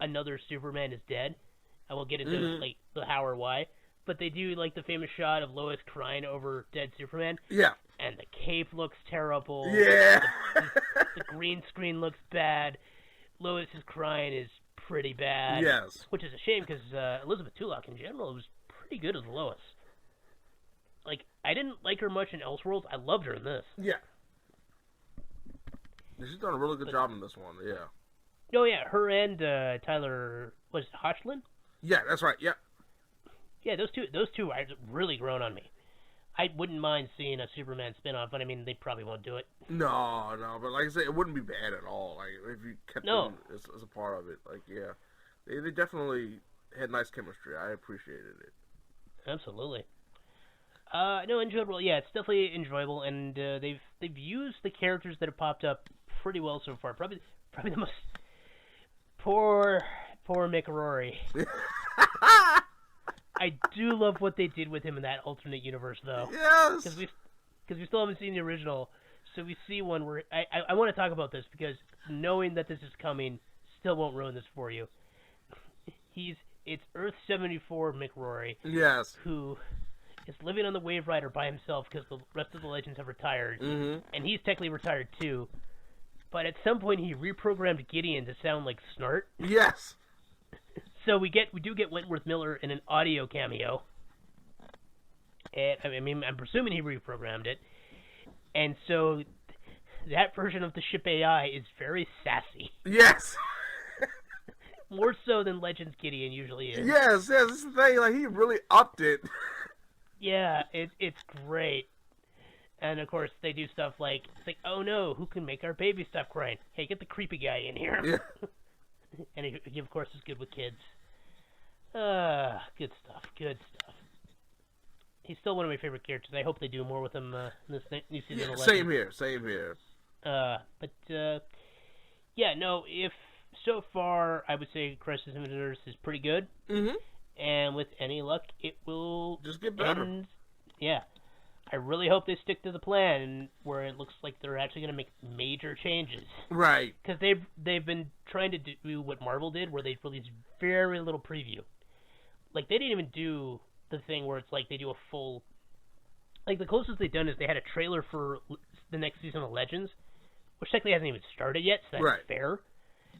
another Superman is dead, and we'll get into like the how or why. But they do like the famous shot of Lois crying over dead Superman. Yeah. And the cape looks terrible. Yeah. The green screen looks bad. Lois's crying is pretty bad. Yes. Which is a shame because Elizabeth Tulloch in general was pretty good as Lois. Like, I didn't like her much in Elseworlds. I loved her in this. Yeah. She's done a really good job in this one. Yeah. Oh yeah, her and Tyler Hoechlin? Yeah, that's right. Yeah. Yeah, those two are really grown on me. I wouldn't mind seeing a Superman spinoff, but I mean, they probably won't do it. No, but like I said, it wouldn't be bad at all. Like if you kept them as a part of it, like yeah, they definitely had nice chemistry. I appreciated it. Absolutely. No, in general, yeah, it's definitely enjoyable, and they've used the characters that have popped up pretty well so far. Probably the most poor Mick Rory. I do love what they did with him in that alternate universe, though. Yes. Because we still haven't seen the original, so we see one where I want to talk about this because knowing that this is coming still won't ruin this for you. It's Earth 74 Mick Rory. Yes. Who is living on the Wave Rider by himself because the rest of the Legends have retired, and he's technically retired too. But at some point, he reprogrammed Gideon to sound like Snart. Yes. So we do get Wentworth Miller in an audio cameo, and I mean I'm presuming he reprogrammed it, and so that version of the ship AI is very sassy. Yes. More so than Legends Gideon usually is. Yes, this is the thing. Like he really upped it. Yeah, it's great. And of course they do stuff like it's like, oh no, who can make our baby stop crying? Hey, get the creepy guy in here. Yeah. And he, of course, is good with kids. Good stuff. He's still one of my favorite characters. I hope they do more with him in this new season. Yeah, of same here. Yeah, no, if so far, I would say Crisis on Infinite Earths is pretty good. Mm-hmm. And with any luck, it will just get better. Yeah. I really hope they stick to the plan where it looks like they're actually going to make major changes. Right. Because they've been trying to do what Marvel did, where they released very little preview. Like, they didn't even do the thing where it's like they do a full... Like, the closest they've done is they had a trailer for the next season of Legends, which technically hasn't even started yet, so that's fair.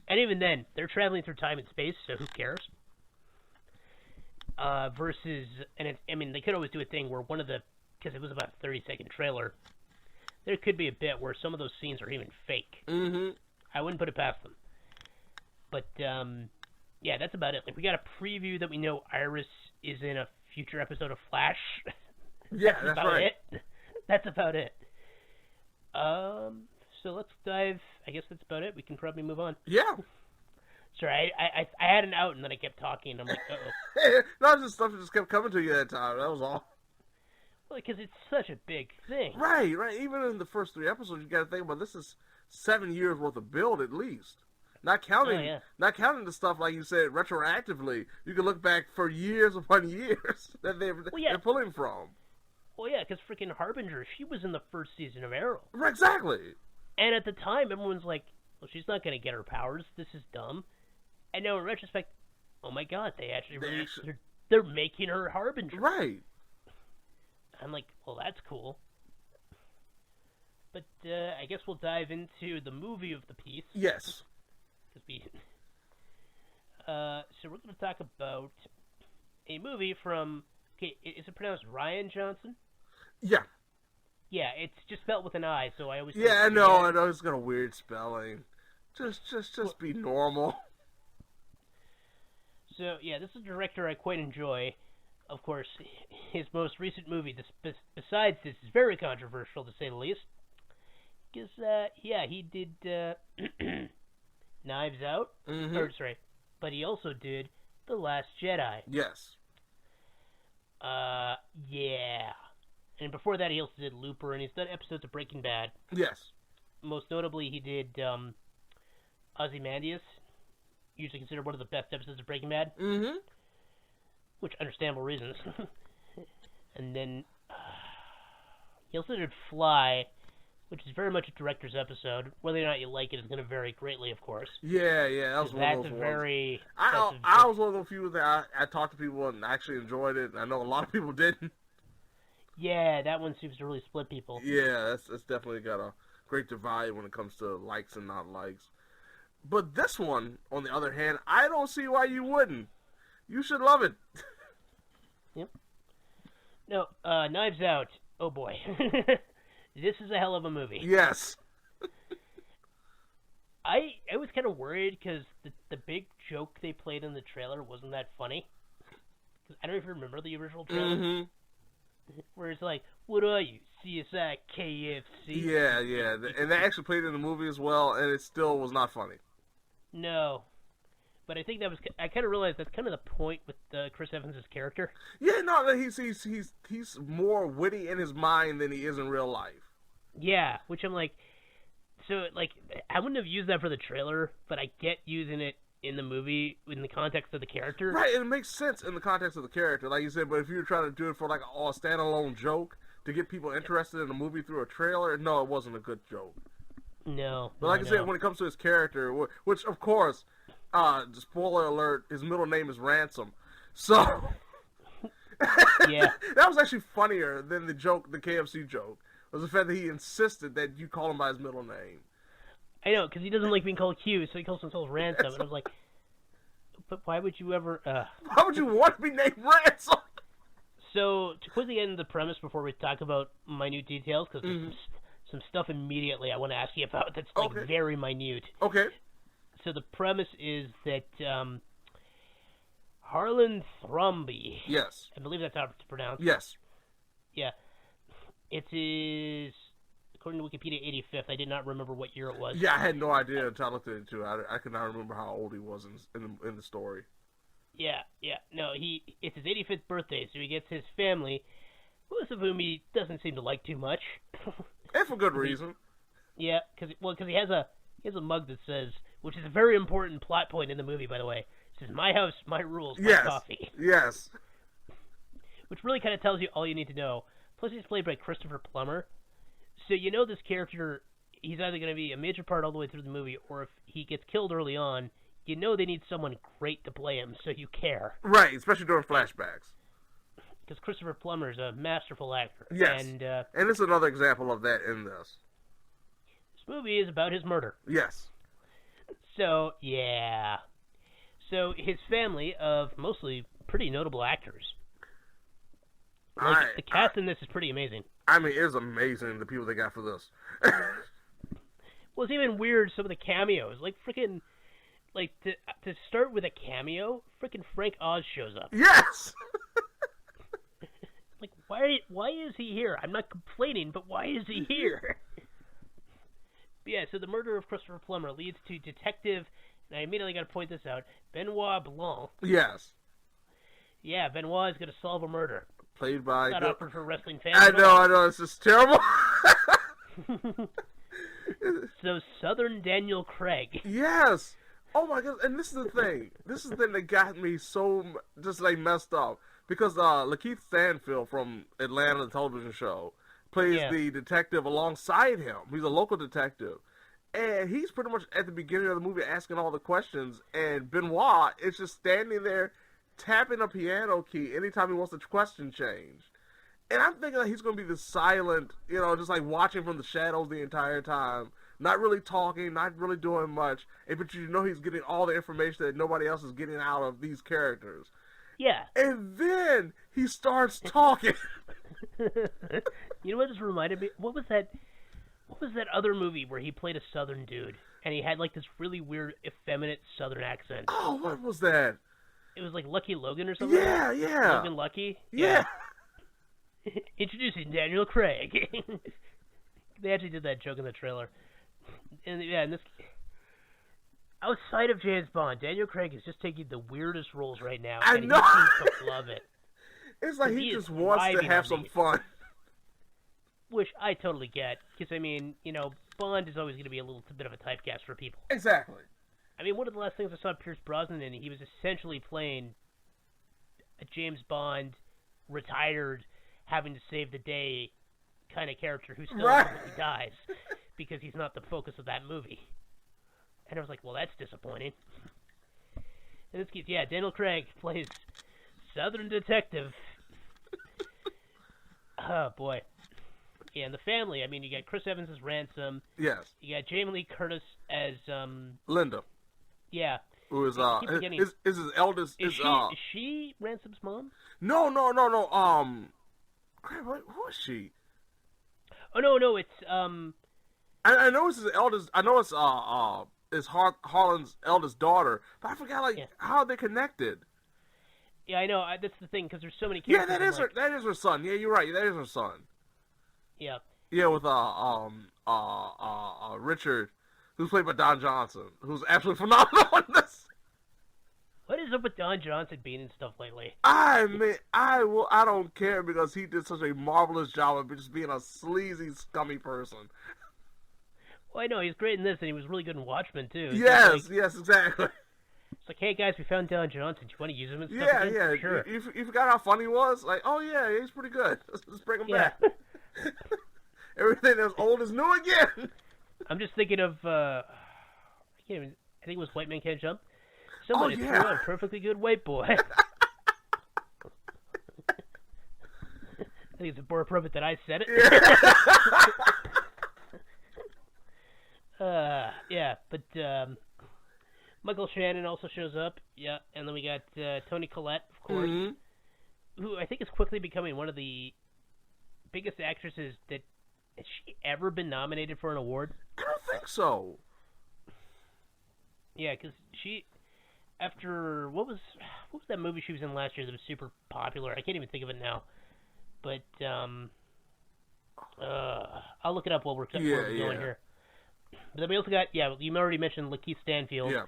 And even then, they're traveling through time and space, so who cares? Versus... And they could always do a thing where one of the... Because it was about a 30-second trailer, there could be a bit where some of those scenes are even fake. Mm-hmm. I wouldn't put it past them. But, yeah, that's about it. Like, we got a preview that we know Iris is in a future episode of Flash. Yeah, that's right. That's about it. So let's dive... I guess that's about it. We can probably move on. Yeah. Sorry, I had an out and then I kept talking. I'm like, uh-oh. No, just stuff that just kept coming to you that time. That was all. Because it's such a big thing. Right. Even in the first 3 episodes, you got to think about this is 7 years worth of build at least. Not counting the stuff like you said retroactively. You can look back for years upon years that they're pulling from. Well, yeah, because freaking Harbinger, she was in the first season of Arrow. Right, exactly. And at the time, everyone's like, "Well, she's not going to get her powers. This is dumb." And now in retrospect, oh my God, they're making her Harbinger. Right. I'm like, well, that's cool. But I guess we'll dive into the movie of the piece. Yes. So we're going to talk about a movie from... Okay, is it pronounced Ryan Johnson? Yeah. Yeah, it's just spelled with an I, so I always... Yeah, I know it's got a weird spelling. Just be normal. So, yeah, this is a director I quite enjoy. Of course, his most recent movie, besides this, is very controversial, to say the least. Because, he did Knives Out. Mm-hmm. But he also did The Last Jedi. Yes. Yeah. And before that, he also did Looper, and he's done episodes of Breaking Bad. Yes. Most notably, he did Ozymandias, usually considered one of the best episodes of Breaking Bad. Mm-hmm. Which, understandable reasons. And then he also did Fly, which is very much a director's episode. Whether or not you like it is going to vary greatly, of course. Yeah, that was one of those ones. I was one of those few that I talked to people and actually enjoyed it. And I know a lot of people didn't. Yeah, that one seems to really split people. Yeah, that's definitely got a great divide when it comes to likes and not likes. But this one, on the other hand, I don't see why you wouldn't. You should love it. Yep. No, Knives Out. Oh boy. This is a hell of a movie. Yes. I was kind of worried because the big joke they played in the trailer wasn't that funny. I don't even remember the original trailer. Mm-hmm. Where it's like, what are you, CSI KFC? Yeah. And they actually played it in the movie as well, and it still was not funny. No. But I think I kind of realized that's kind of the point with Chris Evans' character. Yeah, no, he's more witty in his mind than he is in real life. Yeah, which I'm like, so, like, I wouldn't have used that for the trailer, but I get using it in the movie in the context of the character. Right, and it makes sense in the context of the character, like you said, but if you were trying to do it for, like, a standalone joke to get people interested in the movie through a trailer, no, it wasn't a good joke. No. But like I said, when it comes to his character, which, of course, spoiler alert, his middle name is Ransom. So, yeah. That was actually funnier than the KFC joke, was the fact that he insisted that you call him by his middle name. I know, because he doesn't like being called Q, so he calls himself Ransom. And I was like, but why would you ever... Why would you want to be named Ransom? So, to quickly get into the premise before we talk about minute details, because there's some stuff immediately I want to ask you about that's like very minute. Okay. So the premise is that Harlan Thrombey. Yes. I believe that's how it's pronounced. Yes. Yeah. It is, according to Wikipedia, 85th. I did not remember what year it was. Yeah, I had no idea until I looked at it too. I could not remember how old he was in the story. Yeah. No, it's his 85th birthday, so he gets his family, most of whom he doesn't seem to like too much. And for good reason. Yeah, because he has a mug that says, which is a very important plot point in the movie, by the way. It says, "My house, my rules, my coffee." Yes. Which really kind of tells you all you need to know. Plus, he's played by Christopher Plummer. So you know this character, he's either going to be a major part all the way through the movie, or if he gets killed early on, you know they need someone great to play him, so you care. Right, especially during flashbacks. Because Christopher Plummer is a masterful actor. Yes. And it's another example of that in this. This movie is about his murder. Yes. So, yeah. So, his family of mostly pretty notable actors. Like, the cast in this is pretty amazing. I mean, it's amazing, the people they got for this. Well, it's even weird, some of the cameos. Like, freaking... Like, to start with a cameo, freaking Frank Oz shows up. Yes! Like, why is he here? I'm not complaining, but why is he here? But yeah, so the murder of Christopher Plummer leads to Detective, and I immediately got to point this out, Benoit Blanc. Yes. Yeah, Benoit is going to solve a murder. Played by... Not awkward for wrestling fans. I know, it's just terrible. So, Southern Daniel Craig. Yes. Oh my god, and this is the thing. This is the thing that got me so just like messed up. Because Lakeith Stanfield from Atlanta, the television show, plays the detective alongside him. He's a local detective. And he's pretty much at the beginning of the movie asking all the questions. And Benoit is just standing there tapping a piano key anytime he wants the question changed. And I'm thinking that he's going to be the silent, just like watching from the shadows the entire time. Not really talking, not really doing much. But he's getting all the information that nobody else is getting out of these characters. Yeah. And then he starts talking. You know what this reminded me? What was that other movie where he played a Southern dude and he had like this really weird, effeminate Southern accent? Oh, what was that? It was like Lucky Logan or something. Yeah. Logan Lucky. Yeah. Introducing Daniel Craig. They actually did that joke in the trailer. And this. Outside of James Bond, Daniel Craig is just taking the weirdest roles right now. I and know. He seems to love it. It's like he just wants to have some fun. Which I totally get. Because, I mean, Bond is always going to be a little bit of a typecast for people. Exactly. I mean, one of the last things I saw Pierce Brosnan in, he was essentially playing a James Bond, retired, having to save the day kind of character who still Right. ultimately dies because he's not the focus of that movie. And I was like, well, that's disappointing. In this case, yeah, Daniel Craig plays Southern detective. Oh, boy. Yeah, and the family, I mean, you got Chris Evans as Ransom. Yes. You got Jamie Lee Curtis as, Linda. yeah. Who is, is his eldest, is she Ransom's mom? No. Crap, who is she? Oh, no, it's, I know it's his eldest, I know it's Harlan's eldest daughter, but I forgot, how they connected. Yeah, I know, that's the thing, because there's so many Yeah, characters. that is her son. Yeah, you're right, that is her son. Yeah. Yeah, with, Richard, who's played by Don Johnson, who's absolutely phenomenal in this. What is up with Don Johnson being in stuff lately? I don't care because he did such a marvelous job of just being a sleazy, scummy person. Well, I know, he's great in this, and he was really good in Watchmen, too. Yes, exactly. It's like, hey, guys, we found Don Johnson. Do you want to use him and stuff again? Yeah. Sure. You forgot how funny he was? Like, oh, yeah, he's pretty good. Let's bring him back. Everything that's old is new again. I'm just thinking of, I think it was White Man Can't Jump. Somebody threw a perfectly good white boy. I think it's more appropriate that I said it. But Michael Shannon also shows up. Yeah, and then we got Toni Collette, of course, who I think is quickly becoming one of the biggest actresses that has she ever been nominated for an award? I don't think so. Yeah, because she, after what was that movie she was in last year that was super popular? I can't even think of it now. But I'll look it up while we're going here. But then we also got, you already mentioned Lakeith Stanfield. Yeah.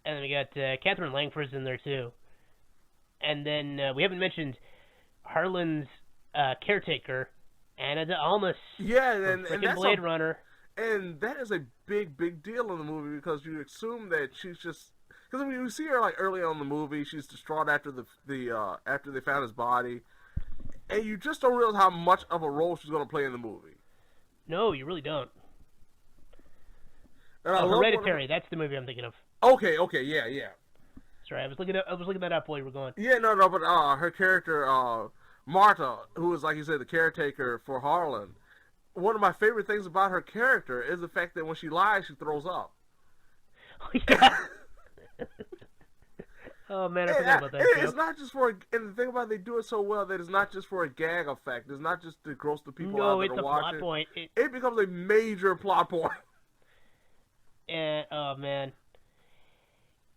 And then we got Catherine Langford's in there too. And then we haven't mentioned Harlan's caretaker, Ana de Almas. Yeah, and that's Blade Runner. And that is a big deal in the movie because you assume that she's just because when you see her like early on in the movie, she's distraught after after they found his body, and you just don't realize how much of a role she's going to play in the movie. No, you really don't. Hereditary. That's the movie I'm thinking of. Okay, yeah. Sorry, I was looking that up while you were going. Yeah, no, but her character, Marta, who is like you said, the caretaker for Harlan. One of my favorite things about her character is the fact that when she lies, she throws up. Oh, yeah. Oh man, I forgot about that joke. It's not just for, and the thing about it, they do it so well that it's not just for a gag effect. It's not just to gross the people out that are watching. No, it's a plot point. It becomes a major plot point. And oh man,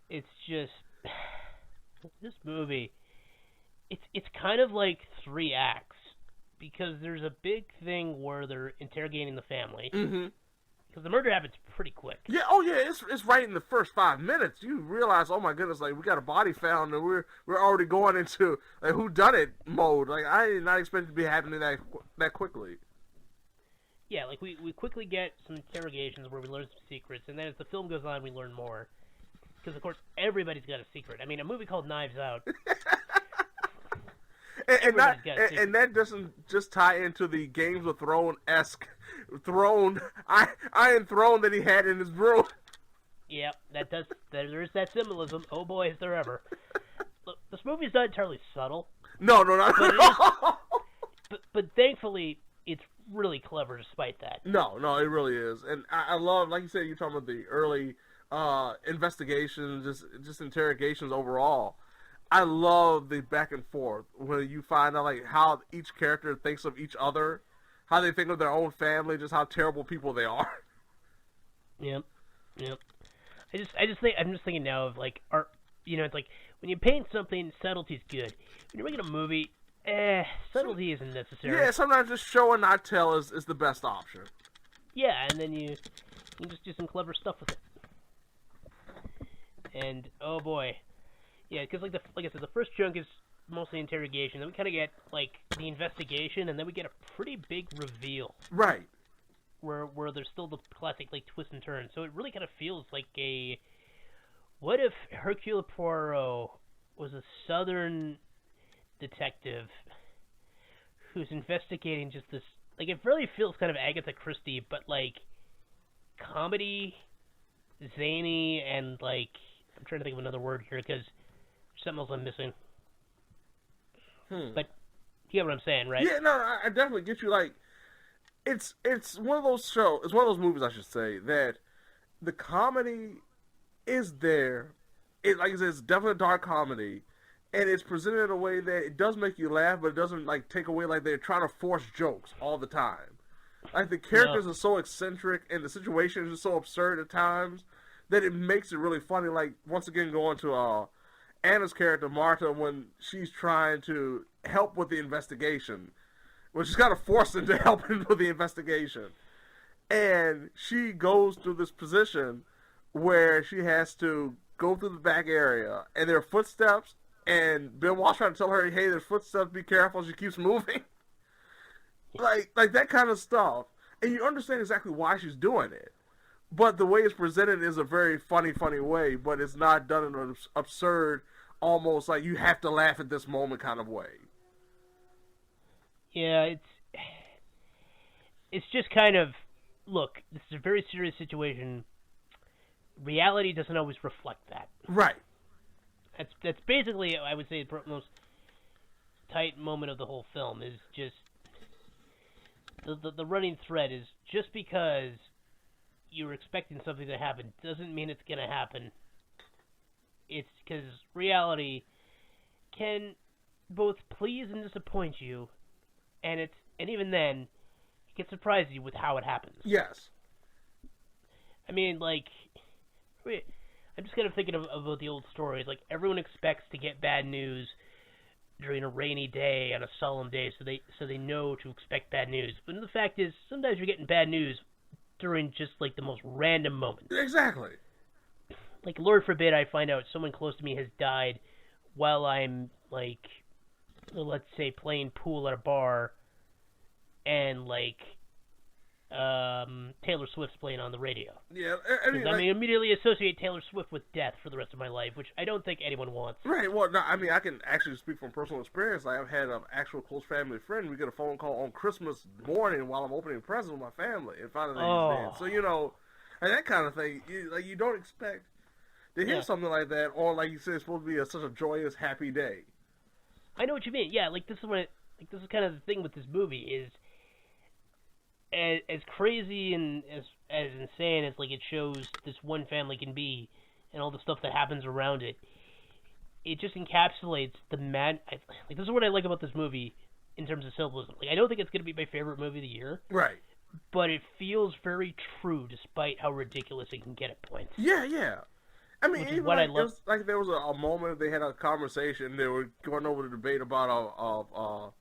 it's just this movie. It's kind of like 3 acts because there's a big thing where they're interrogating the family. Mm-hmm. Because the murder happens pretty quick. Yeah, it's right in the first 5 minutes. You realize, oh my goodness, like we got a body found, and we're already going into like whodunit mode. Like I did not expect it to be happening that quickly. Yeah, like we quickly get some interrogations where we learn some secrets, and then as the film goes on, we learn more. Because of course, everybody's got a secret. I mean, a movie called Knives Out. and that doesn't just tie into the Games of Thrones-esque Iron Throne that he had in his room. Yep, that does. There's that symbolism. Oh boy, is there ever! Look, this movie's not entirely subtle. No, not at all. But thankfully, it's really clever despite that. No, it really is, and I love, like you said, you're talking about the early investigations, just interrogations overall. I love the back and forth when you find out like how each character thinks of each other, how they think of their own family, just how terrible people they are. Yep. I'm just thinking now of like art. You know, it's like when you paint something, subtlety's good. When you're making a movie, subtlety isn't necessary. Yeah, sometimes just show and not tell is the best option. Yeah, and then you just do some clever stuff with it. And oh boy. Yeah, because like I said, the first chunk is mostly interrogation. Then we kind of get like the investigation, and then we get a pretty big reveal. Right. Where there's still the classic like twist and turn. So it really kind of feels like a. What if Hercule Poirot was a Southern detective who's investigating just this like it really feels kind of Agatha Christie, but like comedy, zany, and like I'm trying to think of another word here because there's something else I'm missing. But you get what I'm saying, right? Yeah, no, I definitely get you. Like, it's one of those shows. It's one of those movies, I should say, that the comedy is there. It, like I said, it's definitely a dark comedy, and it's presented in a way that it does make you laugh, but it doesn't like take away like they're trying to force jokes all the time. Like the characters are so eccentric, and the situations are so absurd at times that it makes it really funny. Like once again, going to Anna's character Martha when she's trying to help with the investigation, when she's kind of forced into helping with the investigation, and she goes through this position where she has to go through the back area, and there are footsteps, and Bill Walsh trying to tell her, "Hey, there's footsteps. Be careful." She keeps moving, like that kind of stuff, and you understand exactly why she's doing it. But the way it's presented is a very funny way, but it's not done in an absurd, almost like you have to laugh at this moment kind of way. Yeah, it's just kind of, look, this is a very serious situation. Reality doesn't always reflect that. Right. That's basically, I would say, the most tight moment of the whole film is just the running thread is just because you're expecting something to happen doesn't mean it's going to happen. It's because reality can both please and disappoint you, and even then, it can surprise you with how it happens. Yes. I mean, like, I'm just kind of thinking about the old stories. Like, everyone expects to get bad news during a rainy day on a solemn day, so they know to expect bad news. But the fact is, sometimes you're getting bad news during just like the most random moments. Exactly. Like, Lord forbid I find out someone close to me has died while I'm, like, let's say, playing pool at a bar, and, like, Taylor Swift's playing on the radio. Yeah, I mean, I immediately associate Taylor Swift with death for the rest of my life, which I don't think anyone wants. Right, well, no, I mean, I can actually speak from personal experience. Like, I've had an actual close family friend. We get a phone call on Christmas morning while I'm opening presents with my family and finding that he's dead. So, you know, and that kind of thing, you don't expect to hear something like that, or like you said, it's supposed to be such a joyous, happy day. I know what you mean. Yeah, like this is kind of the thing with this movie is, as crazy and as insane as like it shows this one family can be, and all the stuff that happens around it, it just encapsulates the mad. Like, this is what I like about this movie in terms of symbolism. Like, I don't think it's gonna be my favorite movie of the year. Right. But it feels very true, despite how ridiculous it can get at points. Yeah. I mean, even what like, I love. Like there was a moment they had a conversation. They were going over the debate about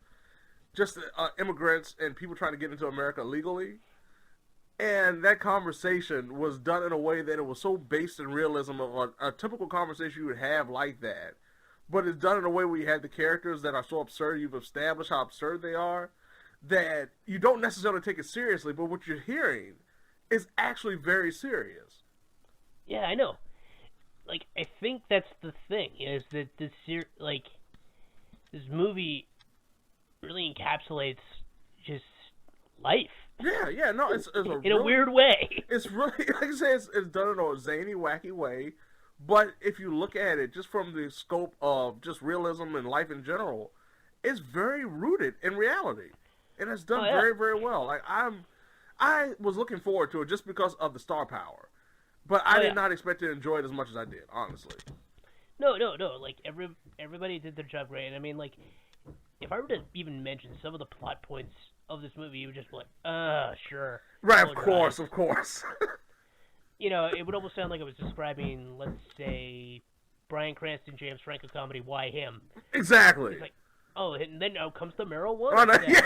just immigrants and people trying to get into America legally, and that conversation was done in a way that it was so based in realism of a typical conversation you would have like that, but it's done in a way where you have the characters that are so absurd. You've established how absurd they are, that you don't necessarily take it seriously, but what you're hearing is actually very serious. Yeah, I know. Like, I think that's the thing, is that this movie really encapsulates just life. Yeah, no, it's in a weird way. It's really, like I said, it's done in a zany, wacky way, but if you look at it just from the scope of just realism and life in general, it's very rooted in reality, and it's done very, very well. Like, I was looking forward to it just because of the star power. But I did not expect to enjoy it as much as I did, honestly. No. Like, everybody did their job great. And I mean, like, if I were to even mention some of the plot points of this movie, you would just be like, sure. Right, of course. You know, it would almost sound like I was describing, let's say, Bryan Cranston, James Franco comedy, Why Him? Exactly. It's like, oh, and then out comes the marijuana. Oh, no, yeah.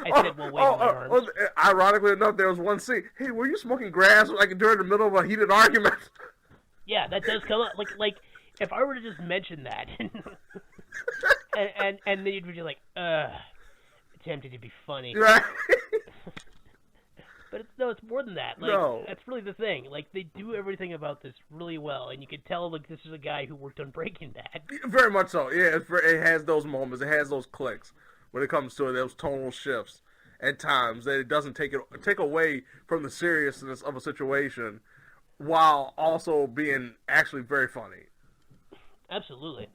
I said, well, wait, my arms. Ironically enough, there was one scene. Hey, were you smoking grass like during the middle of a heated argument? Yeah, that does come up. Like if I were to just mention that, and then you'd be like, attempting to be funny, right? But it's more than that. Like, no, that's really the thing. Like, they do everything about this really well, and you can tell like this is a guy who worked on Breaking Bad. Very much so. Yeah, it has those moments. It has those clicks. when it comes to those tonal shifts at times, that it doesn't take away from the seriousness of a situation while also being actually very funny. Absolutely.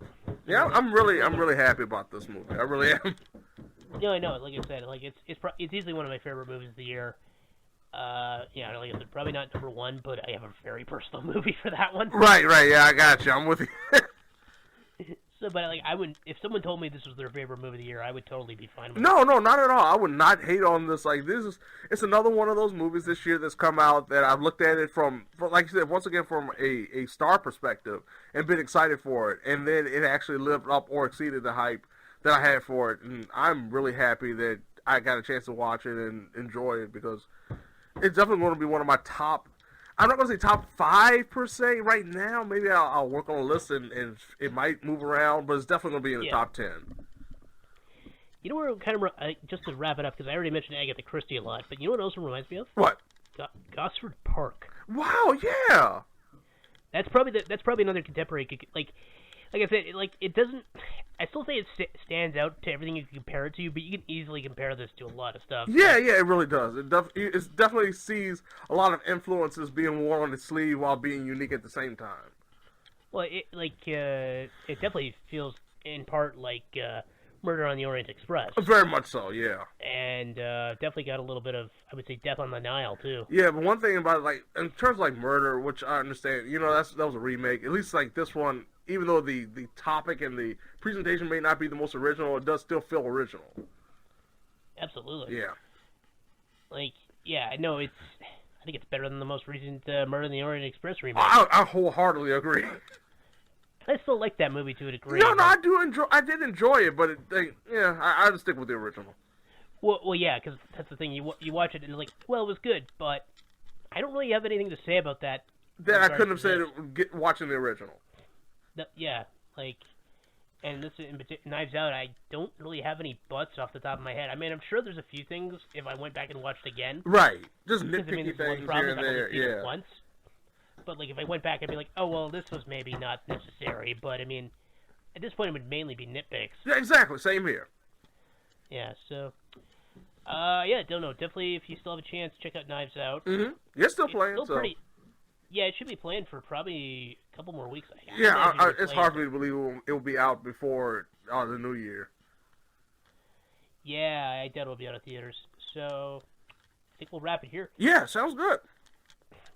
Yeah, I'm really happy about this movie. I really am. No, I know. Like I said, like it's easily one of my favorite movies of the year. Yeah, like I said, probably not number one, but I have a very personal movie for that one. Right. Yeah, I got you. I'm with you. So, but like, I wouldn't. If someone told me this was their favorite movie of the year, I would totally be fine with it. No, not at all. I would not hate on this. Like, it's another one of those movies this year that's come out that I've looked at it from like you said, once again from a star perspective and been excited for it, and then it actually lived up or exceeded the hype that I had for it, and I'm really happy that I got a chance to watch it and enjoy it, because it's definitely going to be one of my top. I'm not going to say top 5 per se right now. Maybe I'll work on a list and it might move around, but it's definitely going to be in the top 10. You know where kind of just to wrap it up, because I already mentioned Agatha Christie a lot, but you know what else it reminds me of? What? Gosford Park. Wow, yeah. That's probably another contemporary, like I said, it doesn't. I still say it stands out to everything you can compare it to, but you can easily compare this to a lot of stuff. Yeah, it really does. It definitely sees a lot of influences being worn on its sleeve while being unique at the same time. Well, it definitely feels in part like Murder on the Orient Express. Very much so, yeah. And definitely got a little bit of, I would say, Death on the Nile too. Yeah, but one thing about it, like in terms of like Murder, which I understand, that was a remake. At least like this one, even though the topic and the presentation may not be the most original, it does still feel original. Absolutely. Yeah. Like, yeah, I know I think it's better than the most recent Murder on the Orient Express remake. I wholeheartly agree. I still like that movie to a degree. No, I did enjoy it, but I just stick with the original. Well, yeah, because that's the thing. You watch it and it's like, well, it was good, but I don't really have anything to say about that. That I couldn't have said watching the original. Yeah, like, and this in Knives Out, I don't really have any butts off the top of my head. I mean, I'm sure there's a few things if I went back and watched again. Right, just nitpicky things here and there. Yeah. Once, but like if I went back, I'd be like, oh well, this was maybe not necessary. But I mean, at this point, it would mainly be nitpicks. Yeah, exactly. Same here. Yeah. So, yeah, don't know. Definitely, if you still have a chance, check out Knives Out. Mm-hmm. You're still playing, still so. Pretty, yeah, it should be playing for probably a couple more weeks. It's hard for me to believe it will be out before the new year. Yeah, I doubt it'll be out of theaters. So, I think we'll wrap it here. Yeah, sounds good.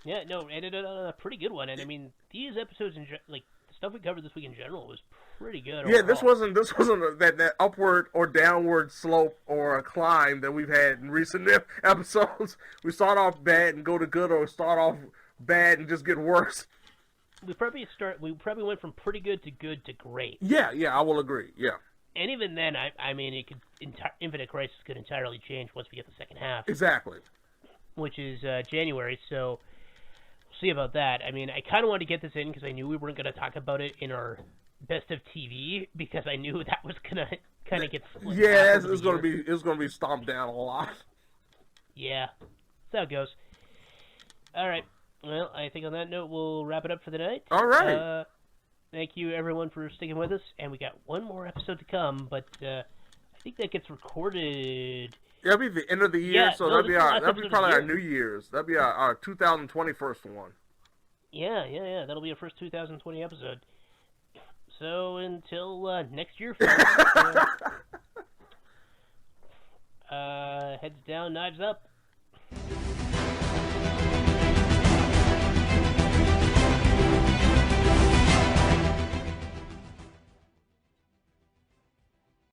Yeah, no, and a pretty good one. And I mean, these episodes, like the stuff we covered this week in general, was pretty good. Yeah, overall. this wasn't that upward or downward slope or a climb that we've had in recent episodes. We start off bad and go to good, or start off bad and just get worse. We probably went from pretty good to great. Yeah, I will agree. Yeah. And even then, I mean, Infinite Crisis could entirely change once we get the second half. Exactly. Which is January, so we'll see about that. I mean, I kind of wanted to get this in because I knew we weren't going to talk about it in our best of TV, because I knew that was going to kind of get split. Yeah, it's going to be stomped down a lot. Yeah, that's how it goes. All right. Well, I think on that note, we'll wrap it up for the night. All right. Thank you, everyone, for sticking with us. And we got one more episode to come, but I think that gets recorded. That'll be the end of the year, so that'll be probably our New Year's. That'll be our 2020 first one. Yeah. That'll be our first 2020 episode. So until next year, folks, heads down, knives up.